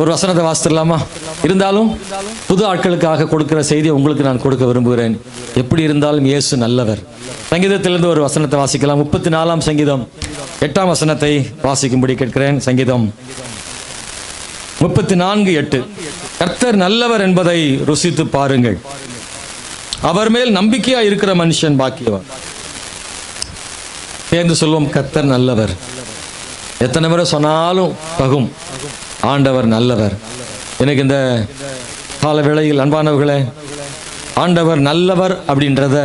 ஒரு வசனத்தை வாசித்துடலாமா? இருந்தாலும் புது ஆட்களுக்காக கொடுக்கிற செய்தியை உங்களுக்கு நான் கொடுக்க விரும்புகிறேன். எப்படி இருந்தாலும் இயேசு நல்லவர். சங்கீதத்திலிருந்து ஒரு வசனத்தை வாசிக்கலாம். 34ஆம் சங்கீதம் 8ஆம் வசனத்தை வாசிக்கும்படி கேட்கிறேன். சங்கீதம் 34:8. கர்த்தர் நல்லவர் என்பதை ருசித்து பாருங்கள், அவர் மேல் நம்பிக்கையா இருக்கிற மனுஷன் பாக்கியவான். சேர்ந்து சொல்வோம், கர்த்தர் நல்லவர். எத்தனை முறை சொன்னாலும் தகும், ஆண்டவர் நல்லவர். எனக்கு இந்த கால வேளையில் அன்பானவர்களே, ஆண்டவர் நல்லவர் அப்படின்றத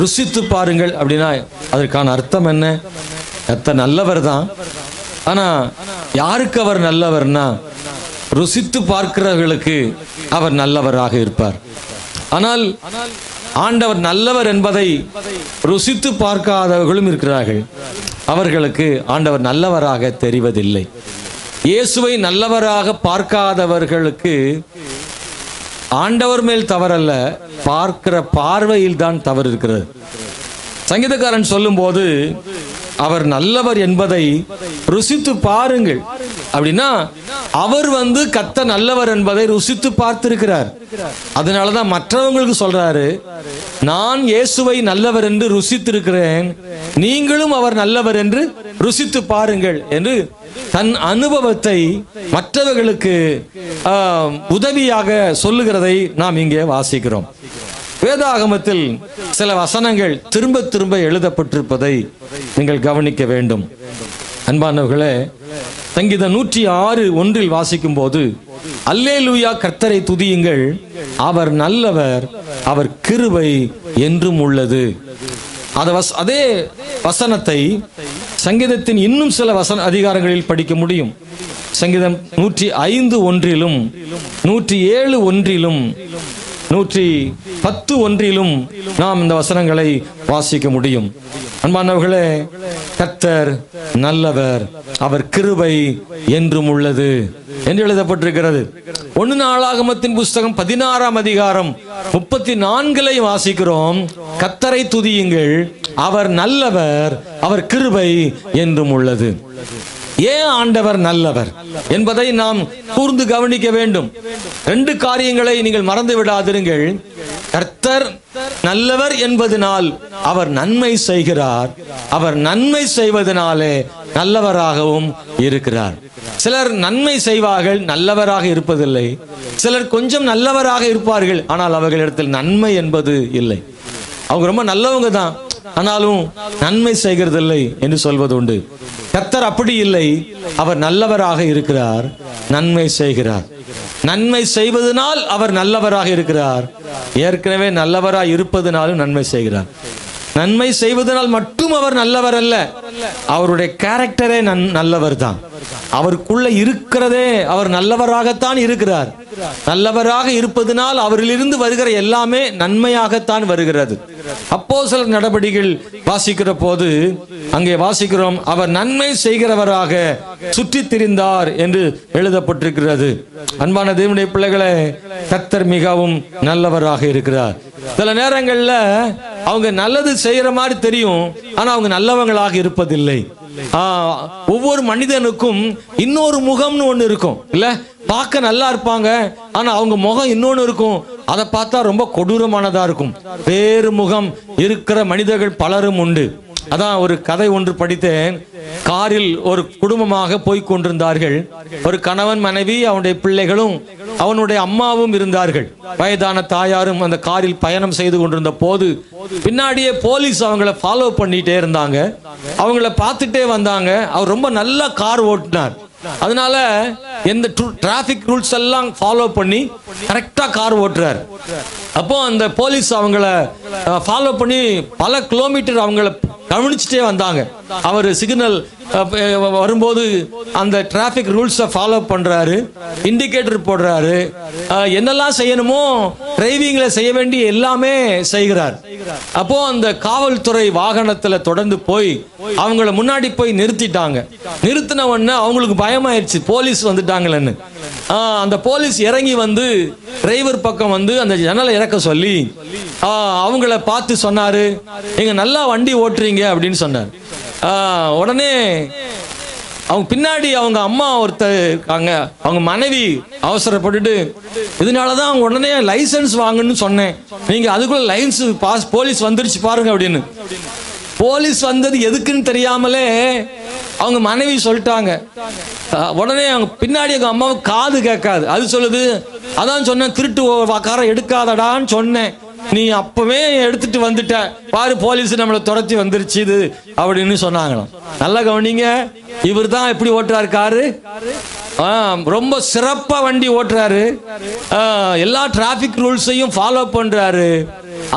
ருசித்து பாருங்கள் அப்படின்னா அதற்கான அர்த்தம் என்ன? கர்த்தர் நல்லவர் தான். ஆனா யாருக்கு அவர் நல்லவர்னா, ருசித்து பார்க்கிறவர்களுக்கு அவர் நல்லவராக இருப்பார். ஆனால் ஆண்டவர் நல்லவர் என்பதை ருசித்து பார்க்காதவர்களும் இருக்கிறார்கள். அவர்களுக்கு ஆண்டவர் நல்லவராக தெரிவதில்லை. இயேசுவை நல்லவராக பார்க்காதவர்களுக்கு ஆண்டவர் மேல் தவறல்ல, பார்க்கிற பார்வையில் தான் தவறு இருக்கிறது. சங்கீதக்காரன் சொல்லும் போது அவர் நல்லவர் என்பதை ருசித்து பாருங்கள் அப்படின்னா, அவர் கர்த்தர் நல்லவர் என்பதை ருசித்து பார்த்திருக்கிறார். அதனாலதான் மற்றவங்களுக்கு சொல்றாரு, நான் இயேசுவை நல்லவர் என்று ருசித்திருக்கிறேன், நீங்களும் அவர் நல்லவர் என்று ருசித்து பாருங்கள் என்று தன் அனுபவத்தை மற்றவர்களுக்கு உதவியாக சொல்லுகிறதை நாம் இங்கே வாசிக்கிறோம். வேதாகமத்தில் சில வசனங்கள் திரும்ப திரும்ப எழுதப்பட்டிருப்பதை நீங்கள் கவனிக்க வேண்டும். அன்பானவர்களே, சங்கீதம் 106:1 வாசிக்கும் போது, அல்லேலூயா கர்த்தரை துதியுங்கள், அவர் நல்லவர், அவர் கிருபை என்றும் உள்ளது. அதே வசனத்தை சங்கீதத்தின் இன்னும் சில அதிகாரங்களில் படிக்க முடியும். சங்கீதம் 105:1, 107:1, 110:1 நாம் இந்த வசனங்களை வாசிக்க முடியும். அன்பானவர்களே, கர்த்தர் நல்லவர், அவர் கிருபை என்றும் உள்ளது என்று எழுதப்பட்டிருக்கிறது. 1 நாளாகமத்தின் புஸ்தகம் 16ஆம் அதிகாரம் 34 வாசிக்கிறோம், கர்த்தரை துதியுங்கள், அவர் நல்லவர், அவர் கிருபை என்றும் உள்ளது. ஏன் ஆண்டவர் நல்லவர் என்பதை நாம் கூர்ந்து கவனிக்க வேண்டும். 2 காரியங்களை நீங்கள் மறந்து விடாதிருங்கள். கர்த்தர் நல்லவர் என்பதனால் அவர் நன்மை செய்கிறார், அவர் நன்மை செய்வதனாலே நல்லவராகவும் இருக்கிறார். சிலர் நன்மை செய்வார்கள், நல்லவராக இருப்பதில்லை. சிலர் கொஞ்சம் நல்லவராக இருப்பார்கள், ஆனால் அவர்களிடத்தில் நன்மை என்பது இல்லை. அவங்க ரொம்ப நல்லவங்க தான், ஆனாலும் நன்மை செய்கிறதில்லை என்று சொல்வது உண்டு. கர்த்தர் அப்படி இல்லை, அவர் நல்லவராக இருக்கிறார், நன்மை செய்கிறார். நன்மை செய்வதனால் அவர் நல்லவராக இருக்கிறார், ஏற்கனவே நல்லவராக இருப்பதனாலும் நன்மை செய்கிறார். நன்மை செய்வதனால் மட்டும் அவர் நல்லவர் அல்ல, அவருடைய கேரக்டரே நல்லவர் தான். அவருக்குள்ள இருக்கிறதே அவர் நல்லவராகத்தான் இருக்கிறார். நல்லவராக இருப்பதனால் அவரிலிருந்து வருகிற எல்லாமே நன்மையாகத்தான் வருகிறது. அப்போஸ்தலர் நடபடிகள் வாசிக்கிற போது அங்கே வாசிக்கிறோம், அவர் நன்மை செய்கிறவராக சுற்றித் திரிந்தார் என்று எழுதப்பட்டிருக்கிறது. அன்பான தேவனுடைய பிள்ளைகளே, கர்த்தர் மிகவும் நல்லவராக இருக்கிறார். சில நேரங்கள்ல அவங்க நல்லது செய்யற மாதிரி தெரியும், ஆனா அவங்க நல்லவங்களாக இருப்பதில்லை. ஒவ்வொரு மனிதனுக்கும் இன்னொரு முகம்னு ஒண்ணு இருக்கும் இல்ல, பார்க்க நல்லா இருப்பாங்க, ஆனா அவங்க முகம் இன்னொன்னு இருக்கும், அதை பார்த்தா ரொம்ப கொடூரமானதா இருக்கும். வேறு முகம் இருக்கிற மனிதர்கள் பலரும் உண்டு. அதான் ஒரு கதை ஒன்று படித்தேன். காரில் ஒரு குடும்பமாக போய் கொண்டிருந்தார்கள். ஒரு கணவன், மனைவி, அவனுடைய பிள்ளைகளும் அவனுடைய அம்மாவும் இருந்தார்கள். வயதான தாயாரும் அந்த காரில் பயணம் செய்து கொண்டிருந்த போது பின்னாடியே போலீஸ் அவங்கள ஃபாலோ பண்ணிட்டே இருந்தாங்க. அவங்கள பார்த்துட்டே வந்தாங்க. அவர் ரொம்ப நல்லா கார் ஓட்டினார். அதனால எந்த டிராபிக் ரூல்ஸ் எல்லாம் ஃபாலோ பண்ணி கரெக்டா கார் ஓட்டுறார். அப்போ அந்த போலீஸ் அவங்கள ஃபாலோ பண்ணி பல கிலோமீட்டர் அவங்கள கவனிச்சுட்டே வந்தாங்க. அவர் சிக்னல் வரும்போது அந்த டிராபிக் ரூல்ஸை ஃபாலோ பண்றாரு, இண்டிகேட்டர் போடுறாரு, என்னெல்லாம் செய்யணுமோ டிரைவிங்ல செய்ய வேண்டிய எல்லாமே செய்கிறார். அப்போ அந்த காவல்துறை வாகனத்துல தொடர்ந்து போய் அவங்கள முன்னாடி போய் நிறுத்திட்டாங்க. நிறுத்தின உடனே அவங்களுக்கு பயமாயிருச்சு, போலீஸ் வந்துட்டாங்களேன்னு. அந்த போலீஸ் இறங்கி வந்து டிரைவர் பக்கம் வந்து அந்த ஜன்னலை இறக்க சொல்லி அவங்கள பார்த்து சொன்னாரு, நீங்க நல்லா வண்டி ஓட்டுறீங்க அப்படின்னு சொன்னார். உடனே அவங்க பின்னாடி அவங்க அம்மா ஒருத்தர் இருக்காங்க, அவங்க மனைவி அவசரப்பட்டுட்டு, இதனாலதான் அவங்க உடனே லைசன்ஸ் வாங்கன்னு சொன்னேன், நீங்க அதுக்குள்ள லைசன்ஸ் போலீஸ் வந்துருச்சு பாருங்க அப்படின்னு. போலீஸ் வந்தது எதுக்குன்னு தெரியாமலே அவங்க மனைவி சொல்லிட்டாங்க. உடனே அவங்க பின்னாடி அவங்க அம்மாவுக்கு காது கேட்காது, அது சொல்லுது, அதான் சொன்னேன் திருட்டு காரை எடுக்காதடான்னு சொன்னேன், நீ அப்பவே எடுத்துட்டு வந்துட்ட பாரு, போலீஸ் நம்மளை துரத்தி வந்துருச்சு இது அப்படின்னு சொன்னாங்களாம். நல்லா கவனிங்க, இவர் தான் எப்படி ஓட்டுறாரு காரு, ரொம்ப சிறப்பா வண்டி ஓட்டுறாரு, எல்லா டிராபிக் ரூல்ஸையும் ஃபாலோ பண்றாரு.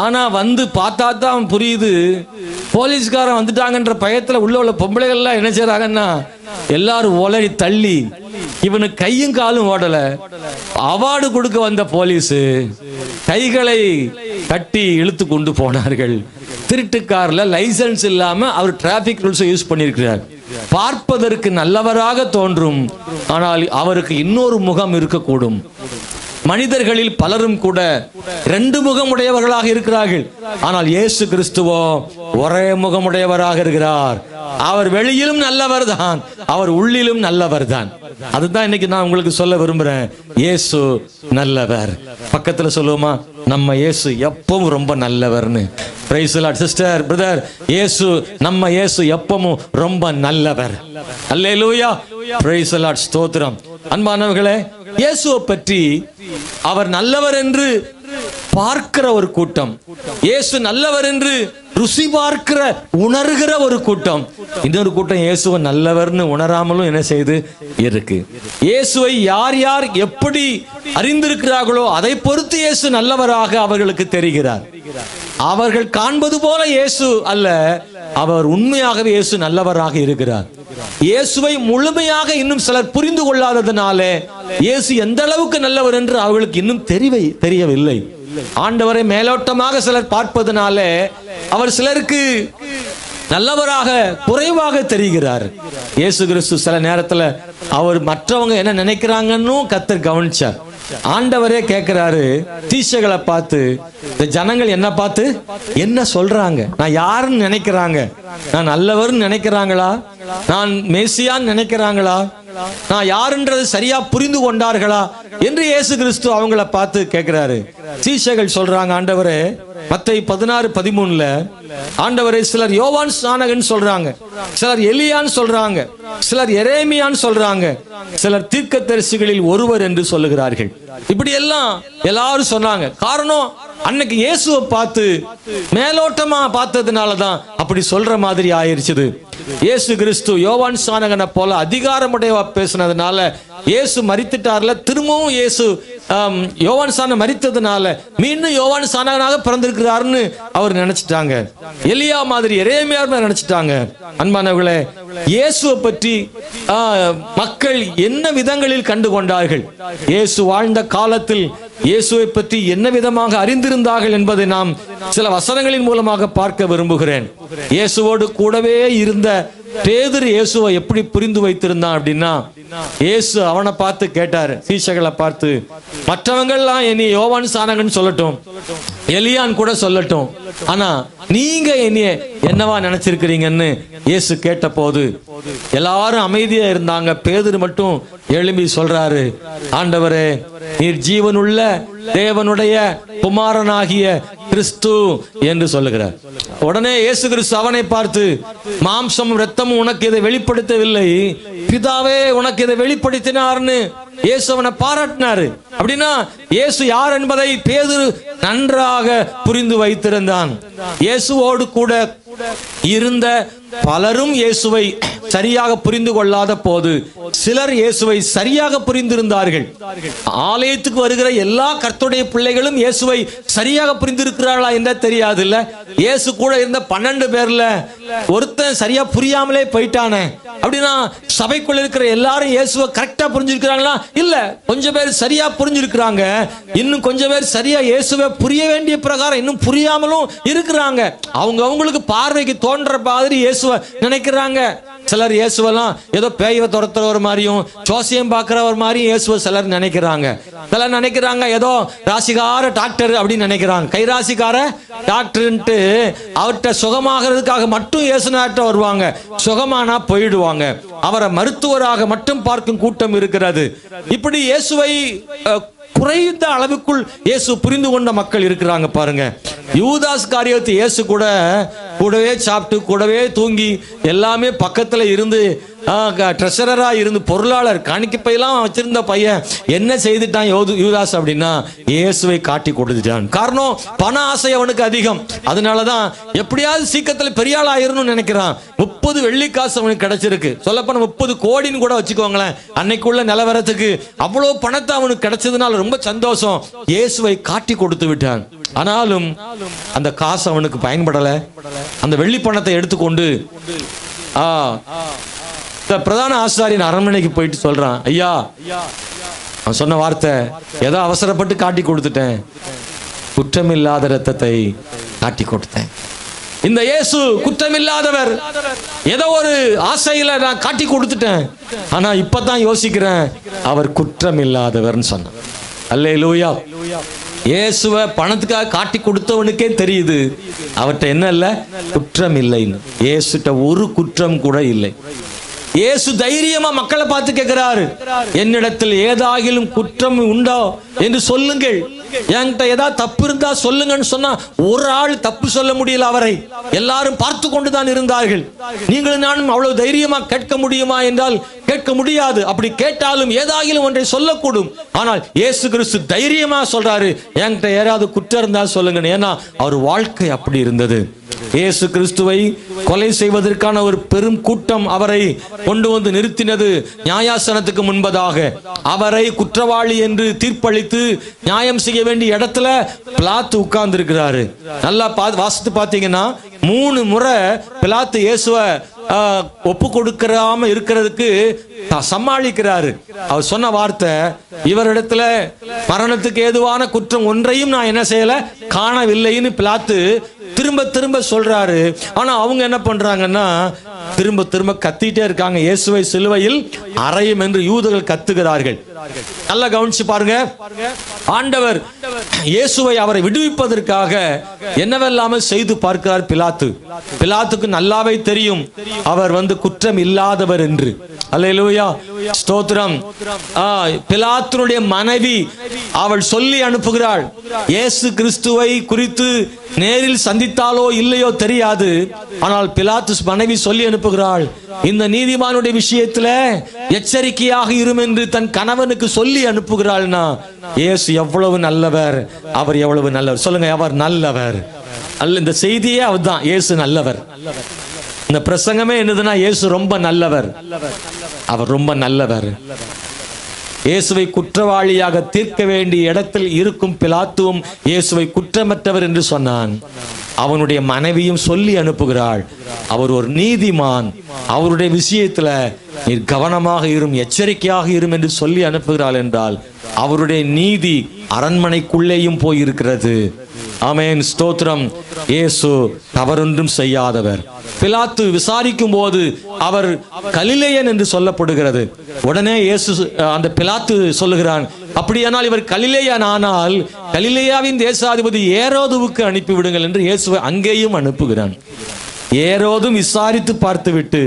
ஆனா வந்து பார்த்தா தான் புரியுது, போலீஸ்காரன் வந்துட்டாங்கன்ற பயத்துல உள்ள பொம்பளைகள்லாம் என்ன செய்றாங்கன்னா எல்லாரும் உலகி தள்ளி, இவனுக்கு கையும் காலும் ஓடல, அவார்டு கொடுக்க வந்த போலீஸ் கைகளை கட்டி இழுத்து கொண்டு போனார்கள். திருட்டுக்காரில் லைசன்ஸ் இல்லாம அவர் டிராபிக் ரூல்ஸை யூஸ் பண்ணியிருக்கிறார். பார்ப்பதற்கு நல்லவராக தோன்றும், ஆனால் அவருக்கு இன்னொரு முகம் இருக்கக்கூடும். மனிதர்களில் பலரும் கூட ரெண்டு முகமுடையவர்களாக இருக்கிறார்கள், ஆனால் இயேசு கிறிஸ்துவோ ஒரே முகமுடையவராக இருக்கிறார். அவர் வெளியிலும் நல்லவர் தான், அவர் உள்ளிலும் நல்லவர் தான். அதுதான் இன்னைக்கு நான் உங்களுக்கு சொல்ல விரும்புறேன், இயேசு நல்லவர். பக்கத்துல சொல்லுவோமா, நம்ம இயேசு எப்பவும் ரொம்ப நல்லவர்னு. Praise the lord sister, brother, Yesu நம்ம இயேசு எப்பவும் ரொம்ப நல்லவர். அல்லேலூயா, பிரைஸ் தி லார்ட், ஸ்தோத்திரம். அன்பானவர்களே, இயேசுவை பற்றி அவர் நல்லவர் என்று பார்க்கிற ஒரு கூட்டம், இயேசு நல்லவர் என்று ருசி பார்க்கிற உணர்கிற ஒரு கூட்டம், இன்னொரு கூட்டம் இயேசுவை நல்லவர்னு உணராமலும் என்ன செய்து இருக்கு. இயேசுவை யார் யார் எப்படி அறிந்திருக்கிறார்களோ அதை பொறுத்து இயேசு நல்லவராக அவர்களுக்கு தெரிகிறார். அவர்கள் காண்பது போல இயேசு அல்ல, அவர் உண்மையாகவே இயேசு நல்லவராக இருக்கிறார். இயேசுவை முழுமையாக இன்னும் சிலர் புரிந்து கொள்ளாததுனாலே இயேசு எந்த அளவுக்கு நல்லவர் என்று அவர்களுக்கு இன்னும் தெரியவில்லை. ஆண்டவரை மேலோட்டமாக சிலர் பார்ப்பதனாலே அவர் சிலருக்கு நல்லவராக குறைவாக தெரிகிறார். இயேசு கிறிஸ்து சில நேரத்தில் அவர் மற்றவங்க என்ன நினைக்கிறாங்கன்னு கர்த்தர் கவனிச்சார். ஆண்டவரே கேட்கிறாரு தீசைகளை பார்த்து, இந்த ஜனங்கள் என்ன பார்த்து என்ன சொல்றாங்க, நான் யாருன்னு நினைக்கிறாங்க, நான் நல்லவர்னு நினைக்கிறாங்களா, நான் மேசியான்னு நினைக்கிறாங்களா, நான் யாருன்றது சரியா புரிந்து கொண்டார்களா என்று இயேசு கிறிஸ்து அவங்கள பார்த்து கேட்கிறாரு. சீஷைகள் சொல்றாங்க, ஆண்டவரே, மத்தேயு 16:13 ஆண்டவரே, சிலர் யோவான் ஸ்நானகன் சொல்றாங்க, சிலர் எலியான்னு சொல்றாங்க, சிலர் எரேமியான்னு சொல்றாங்க, சிலர் தீர்க்கதரிசிகளில் ஒருவர் என்று சொல்லுகிறார்கள். இப்படி எல்லாம் எல்லாரும் சொன்னாங்க. காரணம், அன்னைக்கு இயேசுவை பார்த்து மேலோட்டமா பார்த்ததுனாலதான் அப்படி சொல்ற மாதிரி ஆயிருச்சு. இயேசு கிறிஸ்து யோவான் ஸ்நானகனை போல அதிகாரமுடையவா பேசினதுனால இயேசு மரித்துட்டார்ல, திரும்பவும் இயேசு யோவான் ஸ்நானகன் மரித்ததுனால மீண்டும் யோவான் ஸ்நானகனாக பிறந்திருக்கிறாருன்னு அவர் நினைச்சிட்டாங்க. எலியா மாதிரி எரேமியா நினைச்சிட்டாங்க. அன்பானவர்களே, இயேசுவை பற்றி மக்கள் என்ன விதங்களில் கண்டு கொண்டார்கள், இயேசு வாழ்ந்த காலத்தில் இயேசுவை பற்றி என்ன விதமாக அறிந்திருந்தார்கள் என்பதை நாம் சில வசனங்களின் மூலமாக பார்க்க விரும்புகிறேன். இயேசுவோடு கூடவே இருந்த பேதுரு இயேசுவை எப்படி புரிந்து வைத்திருந்தான் அப்படின்னா, இயேசு அவனை பார்த்து கேட்டார், சீஷைகளை பார்த்து, மற்றவங்கள்லாம் என்னை யோவான் ஸ்நானகன் சொல்லட்டும், எலியான் கூட சொல்லட்டும், ஆனா நீங்க என்னைய என்னவா நினைச்சிருக்கிறீங்கன்னு இயேசு கேட்ட போது எல்லாரும் அமைதியா இருந்தாங்க. பேதுரு மட்டும் எழும்பி சொல்றாரு, ஆண்டவரே, நீர் ஜீவனுள்ள தேவனுடைய குமாரனாகிய கிறிஸ்து என்று சொல்லுகிறார். உடனே இயேசு கிறிஸ்து அவனை பார்த்து, மாம்சமும் இரத்தமும் உனக்கு இதை வெளிப்படுத்தவில்லை, பிதாவே உனக்கு இதை வெளிப்படுத்தினார்னு இயேசு அவனை பாராட்டினாரு. அப்படின்னா இயேசு யார் என்பதை பேதுரு நன்றாக புரிந்து வைத்திருந்தான். இயேசுவோடு கூட இருந்த பலரும் இயேசுவை சரியாக புரிந்து கொள்ளாத போது சிலர் இயேசுவை சரியாக புரிந்திருந்தார்கள். ஆலயத்துக்கு வருகிற எல்லா கர்த்தருடைய பிள்ளைகளும் இயேசுவை சரியாக புரிந்திருக்கிறார்களா என்ற தெரியாது. இல்ல, இயேசு கூட இருந்த 12 பேர்ல ஒருத்தன் சரியா புரியாமலே போயிட்டானே, அப்படின்னா சபைக்குள்ள இருக்கிற எல்லாரும் இயேசுவை கரெக்டா புரிஞ்சிருக்கிறாங்களா? இல்ல, கொஞ்சம் பேர் சரியா புரிஞ்சிருக்கிறாங்க, இன்னும் கொஞ்சம் பேர் சரியா இயேசுவை புரிய வேண்டிய பிரகாரம் இன்னும் புரியாமலும் இருக்கிறாங்க. அவங்களுக்கு பார்வைக்கு தோன்ற மாதிரி இயேசுவை நினைக்கிறாங்க. சிலர் இயேசுவெல்லாம் ஏதோ பேயை துரத்துறவர் மாதிரியும் ஜோசியம் பார்க்கிறவர் மாதிரியும் இயேசுவை சிலர் நினைக்கிறாங்க. சிலர் நினைக்கிறாங்க ஏதோ ராசிகார டாக்டர் அப்படின்னு நினைக்கிறாங்க. கைராசிக்கார டாக்டர்ன்ட்டு அவர்கிட்ட சுகமாகிறதுக்காக மட்டும் இயேசுநாட்ட வருவாங்க, சுகமானா போயிடுவாங்க. அவரை மருத்துவராக மட்டும் பார்க்கும் கூட்டம் இருக்கிறது. இப்படி இயேசுவை குறைந்த அளவுக்குள் இயேசு புரிந்து கொண்ட மக்கள் இருக்கிறாங்க பாருங்க. யூதாஸ் காரியத்தை இயேசு கூடவே சாப்பிட்டு கூடவே தூங்கி எல்லாமே பக்கத்துல இருந்து ட்ரெஷரரா இருந்து பொருளாளர் காணிக்கப்பையெல்லாம் வச்சிருந்த பையன் என்ன செய்துட்டான் யூதாஸ் அப்படின்னா இயேசுவை காட்டி கொடுத்துட்டான். காரணம் பண ஆசை அவனுக்கு அதிகம். அதனாலதான் எப்படியாவது சீக்கிரத்தில் பெரிய ஆள் ஆயிரணும்னு நினைக்கிறான். 30 வெள்ளிக்காசு அவனுக்கு கிடைச்சிருக்கு. சொல்லப்போன 30 கோடின்னு கூட வச்சுக்கோங்களேன். அன்னைக்குள்ள நிலவரத்துக்கு அவ்வளவு பணத்தை அவனுக்கு கிடைச்சதுனால ரொம்ப சந்தோஷம். இயேசுவை காட்டி கொடுத்து விட்டான். ஆனாலும் அந்த காசு அவனுக்கு பயன்படல. அந்த வெள்ளி பணத்தை எடுத்துக்கொண்டு பிரதான ஆசாரியன் அரண்மனைக்கு போயிட்டு சொல்றான், ஐயா அவன் சொன்ன வார்த்தை, ஏதோ அவசரப்பட்டு காட்டி கொடுத்துட்டேன், குற்றமில்லாத இரத்தத்தை காட்டி கொடுத்தேன். இந்த இயேசு குற்றமில்லாதவர், ஏதோ ஒரு ஆசையில நான் காட்டி கொடுத்துட்டேன், ஆனா இப்பதான் யோசிக்கிறேன் அவர் குற்றமில்லாதவர்னு சொன்னான். அல்லேலூயா. இயேசுவை பணத்துக்காக காட்டி கொடுத்தவனுக்கே தெரியுது அவர்கிட்ட என்ன இல்ல, குற்றம் இல்லைன்னு. இயேசுட்ட ஒரு குற்றம் கூட இல்லை. இயேசு தைரியமா மக்களை பார்த்து கேட்கிறாரு, என்னிடத்தில் ஏதாகிலும் குற்றம் உண்டோ என்று சொல்லுங்கள், என்கிட்ட ஏதாவது தப்பு இருந்தா சொல்லுங்கன்னு சொன்னா ஒரு ஆள் தப்பு சொல்ல முடியல. அவரை எல்லாரும் பார்த்து கொண்டுதான் இருந்தார்கள். நீங்களும் நானும் அவ்வளவு தைரியமா கேட்க முடியுமா என்றால் கேட்க முடியாது. அப்படி கேட்டாலும் ஏதாகிலும் ஒன்றை சொல்லக்கூடும். ஆனால் இயேசு கிறிஸ்து தைரியமா சொல்றாரு, என்கிட்ட யாராவது குற்றம் இருந்தா சொல்லுங்க. ஏன்னா அவர் வாழ்க்கை அப்படி இருந்தது. இயேசு கிறிஸ்துவை கொலை செய்வதற்கான ஒரு பெரும் கூட்டம் அவரை கொண்டு வந்து நிறுத்தினது. நியாயாசனத்துக்கு முன்பதாக அவரை குற்றவாளி என்று தீர்ப்பளித்து நியாயம் செய்ய வேண்டிய இடத்துல பிலாத்து உட்கார்ந்து இருக்கிறாரு. நல்லா வாசித்து பார்த்தீங்கன்னா 3 முறை பிலாத்து இயேசுவை ஒப்பு கொடுக்காம இருக்கிறதுக்கு சமாளிக்கிறாரு. அவர் சொன்ன வார்த்தை, இவரிடத்துல மரணத்துக்கு ஏதுவான குற்றம் ஒன்றையும் நான் என்ன செய்யல, காணவில்லைன்னு பிலாத்து திரும்ப திரும்ப சொல்றாரு. ஆனா அவங்க என்ன பண்றாங்கன்னா திரும்ப திரும்ப கத்திட்டே இருக்காங்க, இயேசுவை சிலுவையில் அறையும் என்று யூதர்கள் கத்துகிறார்கள். நல்லா கவனிச்சு பாருங்க. ஆண்டவர் இயேசுவை அவரை விடுவிப்பதற்காக என்னவெல்லாம செய்து பார்க்கிறார் பிலாத்து. பிலாத்துக்கு நல்லாவே தெரியும் அவர் குற்றம் இல்லாதவர் என்று. அல்லேலூயா, ஸ்தோத்திரம். பிலாத்துடைய மனைவி அவள் சொல்லி அனுப்புகிறாள். இயேசு கிறிஸ்துவை குறித்து நேரில் சந்தித்தாலோ இல்லையோ தெரியாது. ஆனால் பிலாத்து மனைவி சொல்லி அனுப்புகிறாள், இந்த நீதிமானுடைய விஷயத்துல எச்சரிக்கையாக இரும் என்று தன் கணவனுக்கு சொல்லி அனுப்புகிறாள்னா இயேசு எவ்வளவு நல்லவர், அவர் எவ்வளவு நல்லவர். சொல்லுங்க, அவர் நல்லவர். இந்த செய்தியே அவர்தான், இயேசு நல்லவர். இந்த பிரசங்கமே என்னதுன்னா இயேசு ரொம்ப நல்லவர், அவர் ரொம்ப நல்லவர். இயேசுவை குற்றவாளியாக தீர்க்க வேண்டிய இடத்தில் இருக்கும் பிலாத்துவும் இயேசுவை குற்றமற்றவர் என்று சொன்னான். அவனுடைய மனைவியும் சொல்லி அனுப்புகிறாள், அவர் ஒரு நீதிமான், அவருடைய விஷயத்துல நீர் கவனமாக இரும், எச்சரிக்கையாக இரும் என்று சொல்லி அனுப்புகிறாள் என்றால் அவருடைய நீதி அரண்மனைக்குள்ளேயும் போயிருக்கிறது. ஆமென், ஸ்தோத்திரம். இயேசு தவறொன்றும் செய்யாதவர். பிலாத்து விசாரிக்கும் போது அவர் கலிலேயன் என்று சொல்லப்படுகிறது. உடனே இயேசு அந்த பிலாத்து சொல்லுகிறான், அப்படியானால் இவர் கலிலேயன் ஆனால் கலிலேயாவின் தேசாதிபதி ஏரோதுவுக்கு அனுப்பிவிடுங்கள் என்று இயேசுவை அங்கேயும் அனுப்புகிறான். ஏரோதும் விசாரித்து பார்த்துவிட்டு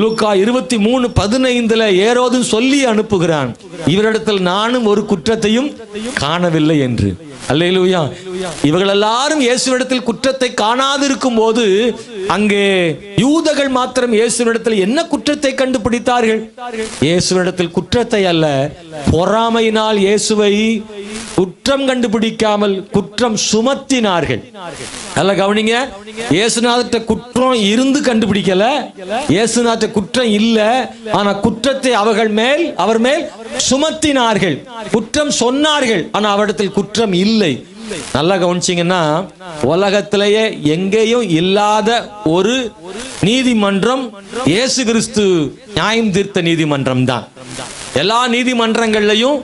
லூக்கா 23:15 ஏரோதும் சொல்லி அனுப்புகிறான், இவரிடத்தில் நானும் ஒரு குற்றத்தையும் காணவில்லை என்று. அல்லேலூயா. இவர்கள் எல்லாரும் இயேசுவிடத்தில் குற்றத்தை காணாதிருக்கும் போது அங்கே யூதர்கள் மாத்திரம் இயேசுவிடத்தில் என்ன குற்றத்தை கண்டுபிடித்தார்கள்? இயேசுவிடத்தில் குற்றத்தை அல்ல, பொறாமையினால் இயேசுவை குற்றம் கண்டுபிடிக்காமல் குற்றம் சுமத்தினார்கள். நல்லா கவனிங்க, இயேசுநாதர்ட்ட குற்றம் இருந்து கண்டுபிடிக்கல, இயேசுநாதர்ட்ட குற்றம் இல்ல, ஆனா குற்றத்தை அவர் மேல் சுமத்தினார்கள். குற்றம் சொன்னார்கள், ஆனா அவரிடத்தில் குற்றம் இல்லை. நல்லா கவனிச்சிங்கன்னா, உலகத்திலேயே எங்கேயும் இல்லாத ஒரு நீதிமன்றம் இயேசு கிறிஸ்து நியாயம் தீர்த்த நீதிமன்றம் தான். எல்லா நீதிமன்றங்கள்லையும்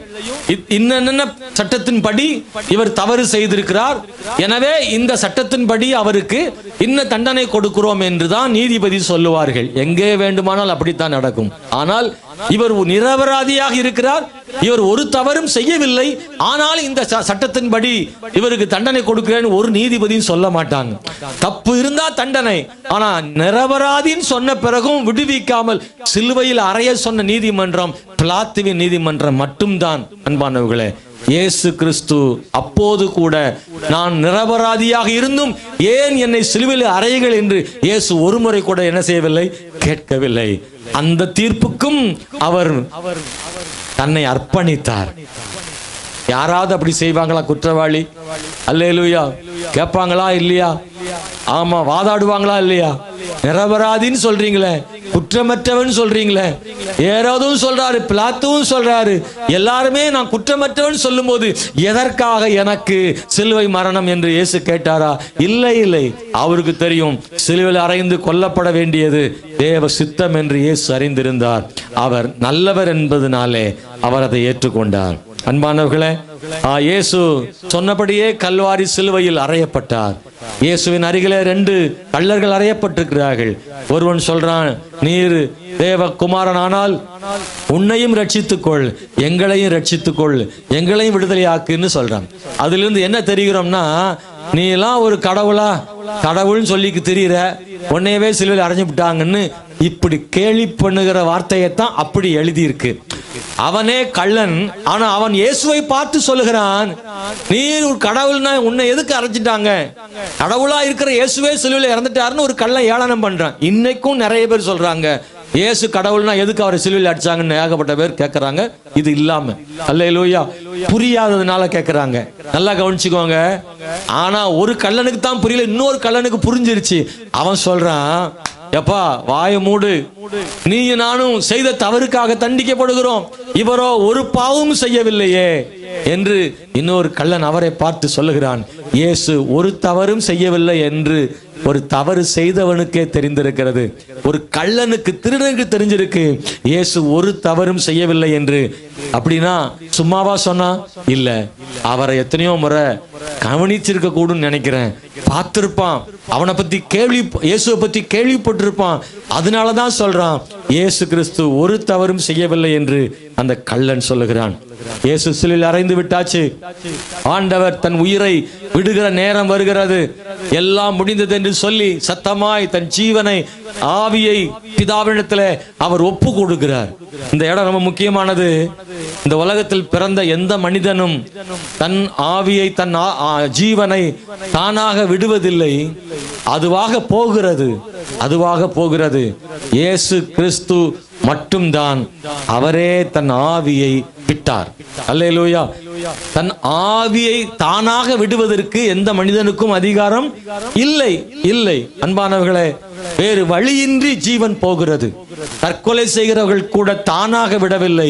இன்னென்ன சட்டத்தின்படி இவர் தவறு செய்திருக்கிறார், எனவே இந்த சட்டத்தின்படி அவருக்கு இன்ன தண்டனை கொடுக்கிறோம் என்றுதான் நீதிபதி சொல்லுவார்கள். எங்கே வேண்டுமானால் அப்படித்தான் நடக்கும். ஆனால் இவர் நிரபராதியாக இருக்கிறார், இவர் ஒரு தவறும் செய்யவில்லை, ஆனால் இந்த சட்டத்தின்படி இவருக்கு தண்டனை கொடுக்கிறேன்னு ஒரு நீதிபதியும் சொல்ல மாட்டாங்க. தப்பு இருந்தா தண்டனை, ஆனா நிரபராதின்னு சொன்ன பிறகும் விடுவிக்காமல் சிலுவையில் அறைய சொன்ன நீதிமன்றம் பிலாத்துவின் நீதிமன்றம் மட்டும்தான். அன்பானவர்களே, இயேசு கிறிஸ்து அப்போது கூட நான் நிரபராதியாக இருந்தும் ஏன் என்னை சிலுவையில் அறையுங்கள் என்று இயேசு ஒரு முறை கூட என்ன செய்யவில்லை, கேட்கவில்லை. அந்த தீர்ப்புக்கும் அவர் தன்னை அர்ப்பணித்தார். யாராவது அப்படி செய்வாங்களா? குற்றவாளி அல்லேலூயா கேட்பாங்களா இல்லையா? ஆமா, வாதாடுவாங்களா இல்லையா? நிரபராதின்னு சொல்றீங்களே, குற்றமற்றவன் சொல்றீங்களே, ஏரோதும் சொல்றாரு, பிலாத்துவும் சொல்றாரு, எல்லாருமே நான் குற்றமற்றவன் சொல்லும் போது எதற்காக எனக்கு சிலுவை மரணம் என்று இயேசு கேட்டாரா? இல்லை இல்லை, அவருக்கு தெரியும் சிலுவையில் அறைந்து கொல்லப்பட வேண்டியது தேவ சித்தம் என்று இயேசு அறிந்திருந்தார். அவர் நல்லவர் என்பதனாலே அவர் அதை ஏற்றுக்கொண்டார். அன்பானவர்களே, இயேசு சொன்னபடியே கல்வாரி சிலுவையில் அறையப்பட்டார். இயேசுவின் அருகிலே 2 கள்ளர்கள் அறையப்பட்டிருக்கிறார்கள். ஒருவன் சொல்றான், நீர் தேவ குமாரன் ஆனால் உன்னையும் ரட்சித்துக்கொள், எங்களையும் ரட்சித்துக்கொள், எங்களையும் விடுதலையாக்குன்னு சொல்றான். அதிலிருந்து என்ன தெரிகிறோம்னா, நீ எல்லாம் ஒரு கடவுளா, கடவுள்னு சொல்லிக்கு தெரியுற, உன்னையவே சிலுவையில் அரைஞ்சு விட்டாங்கன்னு இப்படி கேலி பண்ணுகிற வார்த்தையைத்தான் அப்படி எழுதியிருக்கு. அவனே கள்ளன், ஆனா அவன் இயேசுவை பார்த்து சொல்லுகிறான், நீர் ஒரு கடவுள்னா உன்னை எதுக்கு அரைஞ்சிட்டாங்க, கடவுளா இருக்கிற இயேசுவே சிலுவையில் இறந்துட்டாருன்னு ஒரு கள்ளன் ஏளனம் பண்றான். இன்னைக்கும் நிறைய பேர் சொல்றாங்க, இயேசு கடவுள்னா எதுக்கு அவரை சிலுவையில் அடிச்சாங்கன்னு ஏகப்பட்ட பேர் கேட்கறாங்க. இது இல்லாம அல்லேலூயா புரியாததுனால கேட்கறாங்க. நல்லா கவனிச்சுக்கோங்க. ஆனா ஒரு கள்ளனுக்கு தான் புரியல, இன்னொரு கள்ளனுக்கு புரிஞ்சிருச்சு. அவன் சொல்றான், எப்பா வாய மூடு, நீ நானும் செய்த தவறுக்காக தண்டிக்கப்படுகிறோம், இவரோ ஒரு பாவமும் செய்யவில்லையே என்று இன்னொரு கள்ளன் அவரை பார்த்து சொல்லுகிறான். இயேசு ஒரு தவறும் செய்யவில்லை என்று ஒரு தவறு செய்தவனுக்கே தெரிந்திருக்கிறது. ஒரு கள்ளனுக்கு, திருடனுக்கு தெரிஞ்சிருக்கு இயேசு ஒரு தவறும் செய்யவில்லை என்று. அப்படின்னா சும்மாவா சொன்னா? இல்ல, அவரை எத்தனையோ முறை கவனிச்சிருக்க கூடும் நினைக்கிறேன், பார்த்திருப்பான், அவனை பத்தி இயேசுவை பத்தி கேள்விப்பட்டிருப்பான். அதனாலதான் சொல்றான், இயேசு கிறிஸ்து ஒரு தவறும் செய்யவில்லை என்று அந்த கள்ளன் சொல்லுகிறான். இயேசு சிலுவையில் அறைந்து விட்டாச்சு, ஆண்டவர் தன் உயிரை விடுகிற நேரம் வருகிறது, எல்லாம் முடிந்தது என்று சொல்லி சத்தமாய் தன் ஜீவனை, ஆவியை பிதாவினிடத்தில் அவர் ஒப்பு கொடுக்கிறார். இந்த இடம் ரொம்ப முக்கியமானது. இந்த உலகத்தில் பிறந்த எந்த மனிதனும் தன் ஆவியை, தன் ஜீவனை தானாக விடுவதில்லை, அதுவாக போகிறது, அதுவாக போகிறது. இயேசு கிறிஸ்து மட்டும்தான் அவரே தன் ஆவியை விட்டார். அல்லேலூயா. தன் ஆவியை தானாக விடுவதற்கு எந்த மனிதனுக்கும் அதிகாரம் இல்லை, இல்லை. அன்பானவர்களே, வேறு வழியின்றி ஜீவன் போகிறது. தற்கொலை செய்கிறவர்கள் கூட தானாக விடவில்லை,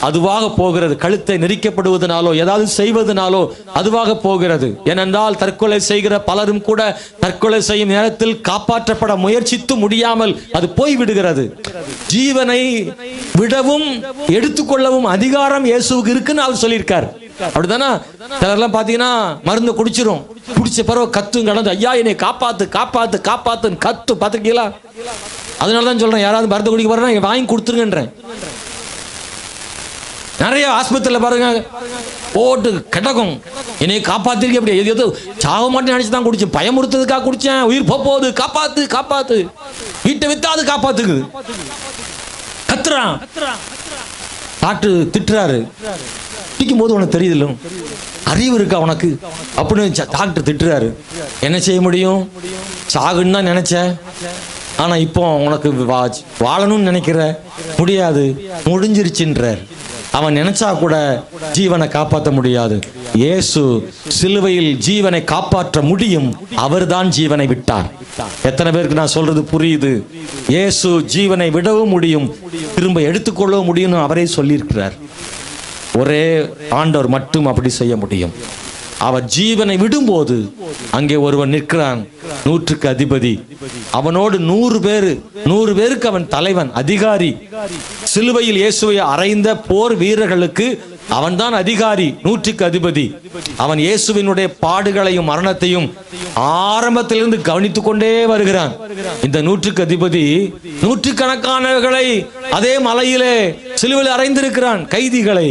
அதுவாக போகிறது. கழுத்தை நெரிக்கப்படுவதனாலோ ஏதாவது செய்வதனாலோ அதுவாக போகிறது. ஏனென்றால் தற்கொலை செய்கிற பலரும் கூட தற்கொலை செய்யும் நேரத்தில் காப்பாற்றப்பட முயற்சித்து முடியாமல் அது போய்விடுகிறது. ஜீவனை விடவும் எடுத்துக்கொள்ளவும் அதிகாரம் இயேசுவுக்கு இருக்குன்னு அவர் சொல்லியிருக்கார். அப்படித்தானா? சிலர்லாம் பாத்தீங்கன்னா மருந்து குடிச்சிரும், குடிச்ச பிறகு கத்தும் கடந்து, ஐயா என்னை காப்பாத்து காப்பாத்து காப்பாத்துன்னு கத்து. பாத்துக்கீங்களா? அதனாலதான் சொல்றேன், யாராவது மருந்து குடிக்க போறேன்னா வாங்கி கொடுத்துருங்கன்றேன். நிறைய ஆஸ்பத்திரியில் பாருங்க, போட்டு கிடக்கும், என்னை காப்பாத்திருக்க, அப்படி எது சாக மாட்டேன்னு நினைச்சுதான் குடிச்சேன், பயமுறுத்ததுக்காக குடிச்சேன், உயிர் போகுது, காப்பாத்து காப்பாத்து, வீட்டை வித்தாது காப்பாத்துக்குது, கத்துறான். டாக்டர் திட்டுறாரு, திட்டும் போது உனக்கு தெரியுதுல்ல, அறிவு இருக்கா உனக்கு அப்படின்னு டாக்டர் திட்டுறாரு. என்ன செய்ய முடியும்? சாகுன்னு தான் நினைச்ச, ஆனா இப்போ உனக்கு வாழணும்னு நினைக்கிற, முடியாது, முடிஞ்சிருச்சுன்றார். அவன் நினைச்சா கூட ஜீவனை காப்பாற்ற முடியாது. இயேசு சிலுவையில் ஜீவனை காப்பாற்ற முடியும், அவர்தான் ஜீவனை விட்டார். எத்தனை பேருக்கு நான் சொல்றது புரியுது? இயேசு ஜீவனை விடவும் முடியும், திரும்ப எடுத்துக்கொள்ளவும் முடியும்னு அவரே சொல்லியிருக்கிறார். ஒரே ஆண்டவர் மட்டும் அப்படி செய்ய முடியும். அவர் ஜீவனை விடும்போது அங்கே ஒருவன் நிற்கிறான், 100க்கு அதிபதி. அவனோடு 100 பேருக்கு அவன் தலைவன், அதிகாரி. சிலுவையில் இயேசுவை அறைந்த போர் வீரர்களுக்கு அவன்தான் அதிகாரி, 100க்கு அதிபதி. அவன் இயேசுவினுடைய பாடுகளையும் மரணத்தையும் ஆரம்பத்திலிருந்து கவனித்துக் கொண்டே வருகிறான். இந்த 100க்கு அதிபதி நூற்றுக்கணக்கானவர்களை அதே மலையிலே சிலுவையில் அறைந்திருக்கிறான். கைதிகளை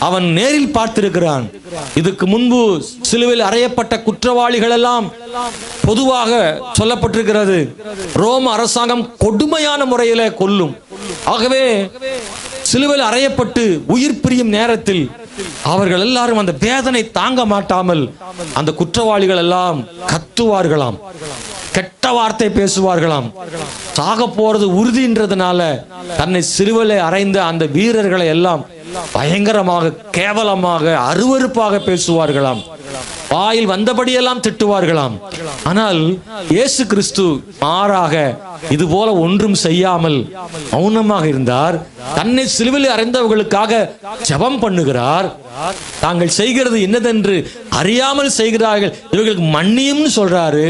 அவன் நேரில் பார்த்திருக்கிறான். இதுக்கு முன்பு சிலுவையில் அறையப்பட்ட குற்றவாளிகள் எல்லாம் பொதுவாக சொல்லப்பட்டிருக்கிறது, ரோம அரசாங்கம் கொடுமையான முறையிலே கொல்லும். ஆகவே சிலுவையில் அறையப்பட்டு உயிர் பிரியும் நேரத்தில் அவர்கள் எல்லாரும் அந்த வேதனை தாங்க மாட்டாமல் அந்த குற்றவாளிகள் எல்லாம் கத்துவார்களாம், கெட்ட வார்த்தை பேசுவார்களாம். சாக போறது உறுதின்றதுனால தன்னை சிலுவையிலே அறைந்த அந்த வீரர்களை எல்லாம் பயங்கரமாக, கேவலமாக, அருவருப்பாக பேசுவார்களாம். வாயில் வந்தபடியெல்லாம் திட்டுவார்களாம். ஆனால் இயேசு கிறிஸ்து மாறாக இது போல ஒன்றும் செய்யாமல் மௌனமாக இருந்தார். தன்னை சிலுவையில் அறைந்தவர்களுக்காக ஜெபம் பண்ணுகிறார். தாங்கள் செய்கிறது என்னதென்று அறியாமல் செய்கிறார்கள், இவர்களுக்கு மன்னியும்னு சொல்றாரு.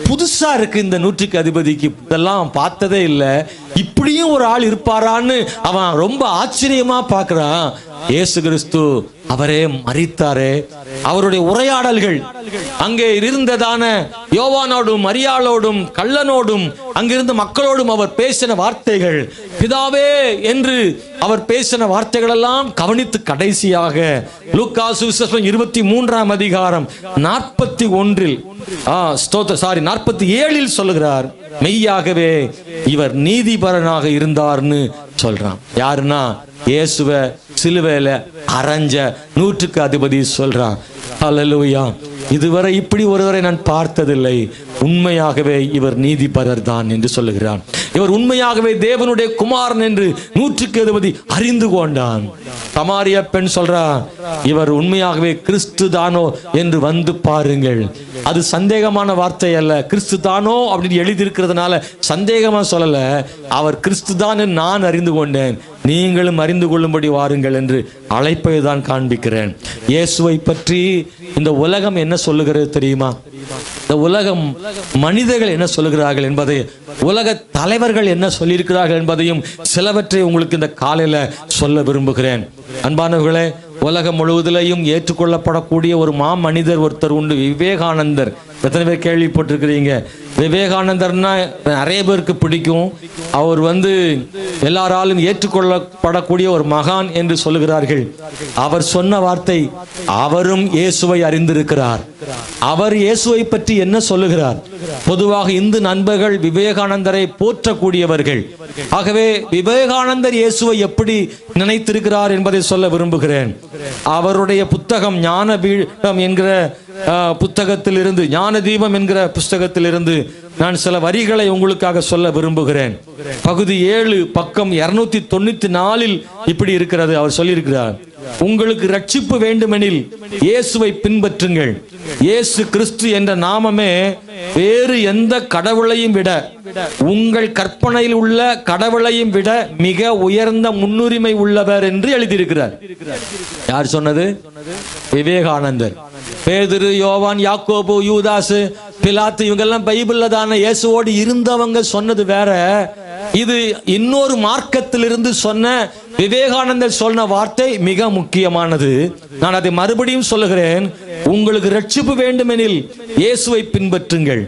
புதுசா இருக்கு இந்த 100க்கு அதிபதிக்கு, இதெல்லாம் பார்த்ததே இல்லை. இப்படியும் ஒரு ஆள் இருப்பாரான்னு அவன் ரொம்ப ஆச்சரியமா பார்க்கிறான். இயேசு கிறிஸ்து அவரே மரித்தாரே. அவருடைய உரையாடல்கள் அங்கே இருந்ததான யோவானோடும் மரியாளோடும் கள்ளனோடும் அங்கிருந்த மக்களோடும் அவர் பேசின வார்த்தைகள், பிதாவே என்று அவர் பேசின வார்த்தைகள் எல்லாம் கவனித்து கடைசியாக லூக்கா சுவிசேஷம் 23ஆம் அதிகாரம் 47 சொல்லுகிறார், மெய்யாகவே இவர் நீதிபரனாக இருந்தார்னு சொல்றான். யாருன்னா இயேசுவ சிலுவையில அறைஞ்ச 100க்கு அதிபதி சொல்றான். ஹல்லேலூயா. இதுவரை இப்படி ஒருவரை நான் பார்த்ததில்லை, உண்மையாகவே இவர் நீதிபரர் தான் என்று சொல்லுகிறான். இவர் உண்மையாகவே தேவனுடைய குமாரன் என்று 100க்கு அதிபதி அறிந்து கொண்டான். சமாரிய பெண் சொல்றா, இவர் உண்மையாகவே கிறிஸ்து தானோ என்று வந்து பாருங்கள். அது சந்தேகமான வார்த்தை அல்ல, கிறிஸ்து தானோ அப்படின்னு எழுதியிருக்கிறதுனால சந்தேகமா சொல்லல. அவர் கிறிஸ்து தான் நான் அறிந்து கொண்டேன், நீங்களும் அறிந்து கொள்ளும்படி வாருங்கள் என்று அழைப்பை தான் காண்பிக்கிறேன். இயேசுவை பற்றி இந்த உலகம் என்ன சொல்லுகிறது தெரியுமா? இந்த உலகம் மனிதர்கள் என்ன சொல்லுகிறார்கள் என்பதை, உலக தலைவர்கள் என்ன சொல்லியிருக்கிறார்கள் என்பதையும் சிலவற்றை உங்களுக்கு இந்த காலையில சொல்ல விரும்புகிறேன். அன்பானவர்களே, உலகம் முழுவதிலையும் ஏற்றுக்கொள்ளப்படக்கூடிய ஒரு மனிதர் ஒருத்தர் உண்டு, விவேகானந்தர். எத்தனை பேர் கேள்விப்பட்டிருக்கிறீங்க? விவேகானந்தர்னா நிறைய பேருக்கு பிடிக்கும். அவர் எல்லாராலும் ஏற்றுக்கொள்ளப்படக்கூடிய ஒரு மகான் என்று சொல்லுகிறார்கள். அவர் சொன்ன வார்த்தை, அவரும் இயேசுவை அறிந்திருக்கிறார். அவர் இயேசுவை பற்றி என்ன சொல்லுகிறார்? பொதுவாக இந்து நண்பர்கள் விவேகானந்தரை போற்றக்கூடியவர்கள். ஆகவே விவேகானந்தர் இயேசுவை எப்படி நினைத்திருக்கிறார் என்பதை சொல்ல விரும்புகிறேன். அவருடைய புத்தகம் ஞானபீடம் என்கிற புத்தகத்திலிருந்து, ஞான தீபம் என்கிற புஸ்தகத்திலிருந்து நான் சில வரிகளை உங்களுக்காக சொல்ல விரும்புகிறேன். பகுதி 7 பக்கம் 294 இப்படி இருக்கிறது. அவர் சொல்லியிருக்கிறார், உங்களுக்கு ரட்சிப்பு வேண்டுமெனில் இயேசுவை பின்பற்றுங்கள். இயேசு கிறிஸ்து என்ற நாமமே வேறு எந்த கடவுளையும் விட, உங்கள் கற்பனையில் உள்ள கடவுளையும் விட மிக உயர்ந்த முன்னுரிமை உள்ளவர் என்று எழுதியிருக்கிறார். யார் சொன்னது? விவேகானந்தர். பேதுரு, யோவான், யாக்கோபு, யூதாசு, பிலாத்து இவங்கெல்லாம் பைபிள்ல தானே இயேசுவோடு இருந்தவங்க சொன்னது வேற. இது இன்னொரு மார்க்கத்திலிருந்து சொன்ன விவேகானந்தர் சொன்ன வார்த்தை மிக முக்கியமானது. நான் அதை மறுபடியும் சொல்லுகிறேன், உங்களுக்கு ரட்சிப்பு வேண்டுமெனில் இயேசுவை பின்பற்றுங்கள்.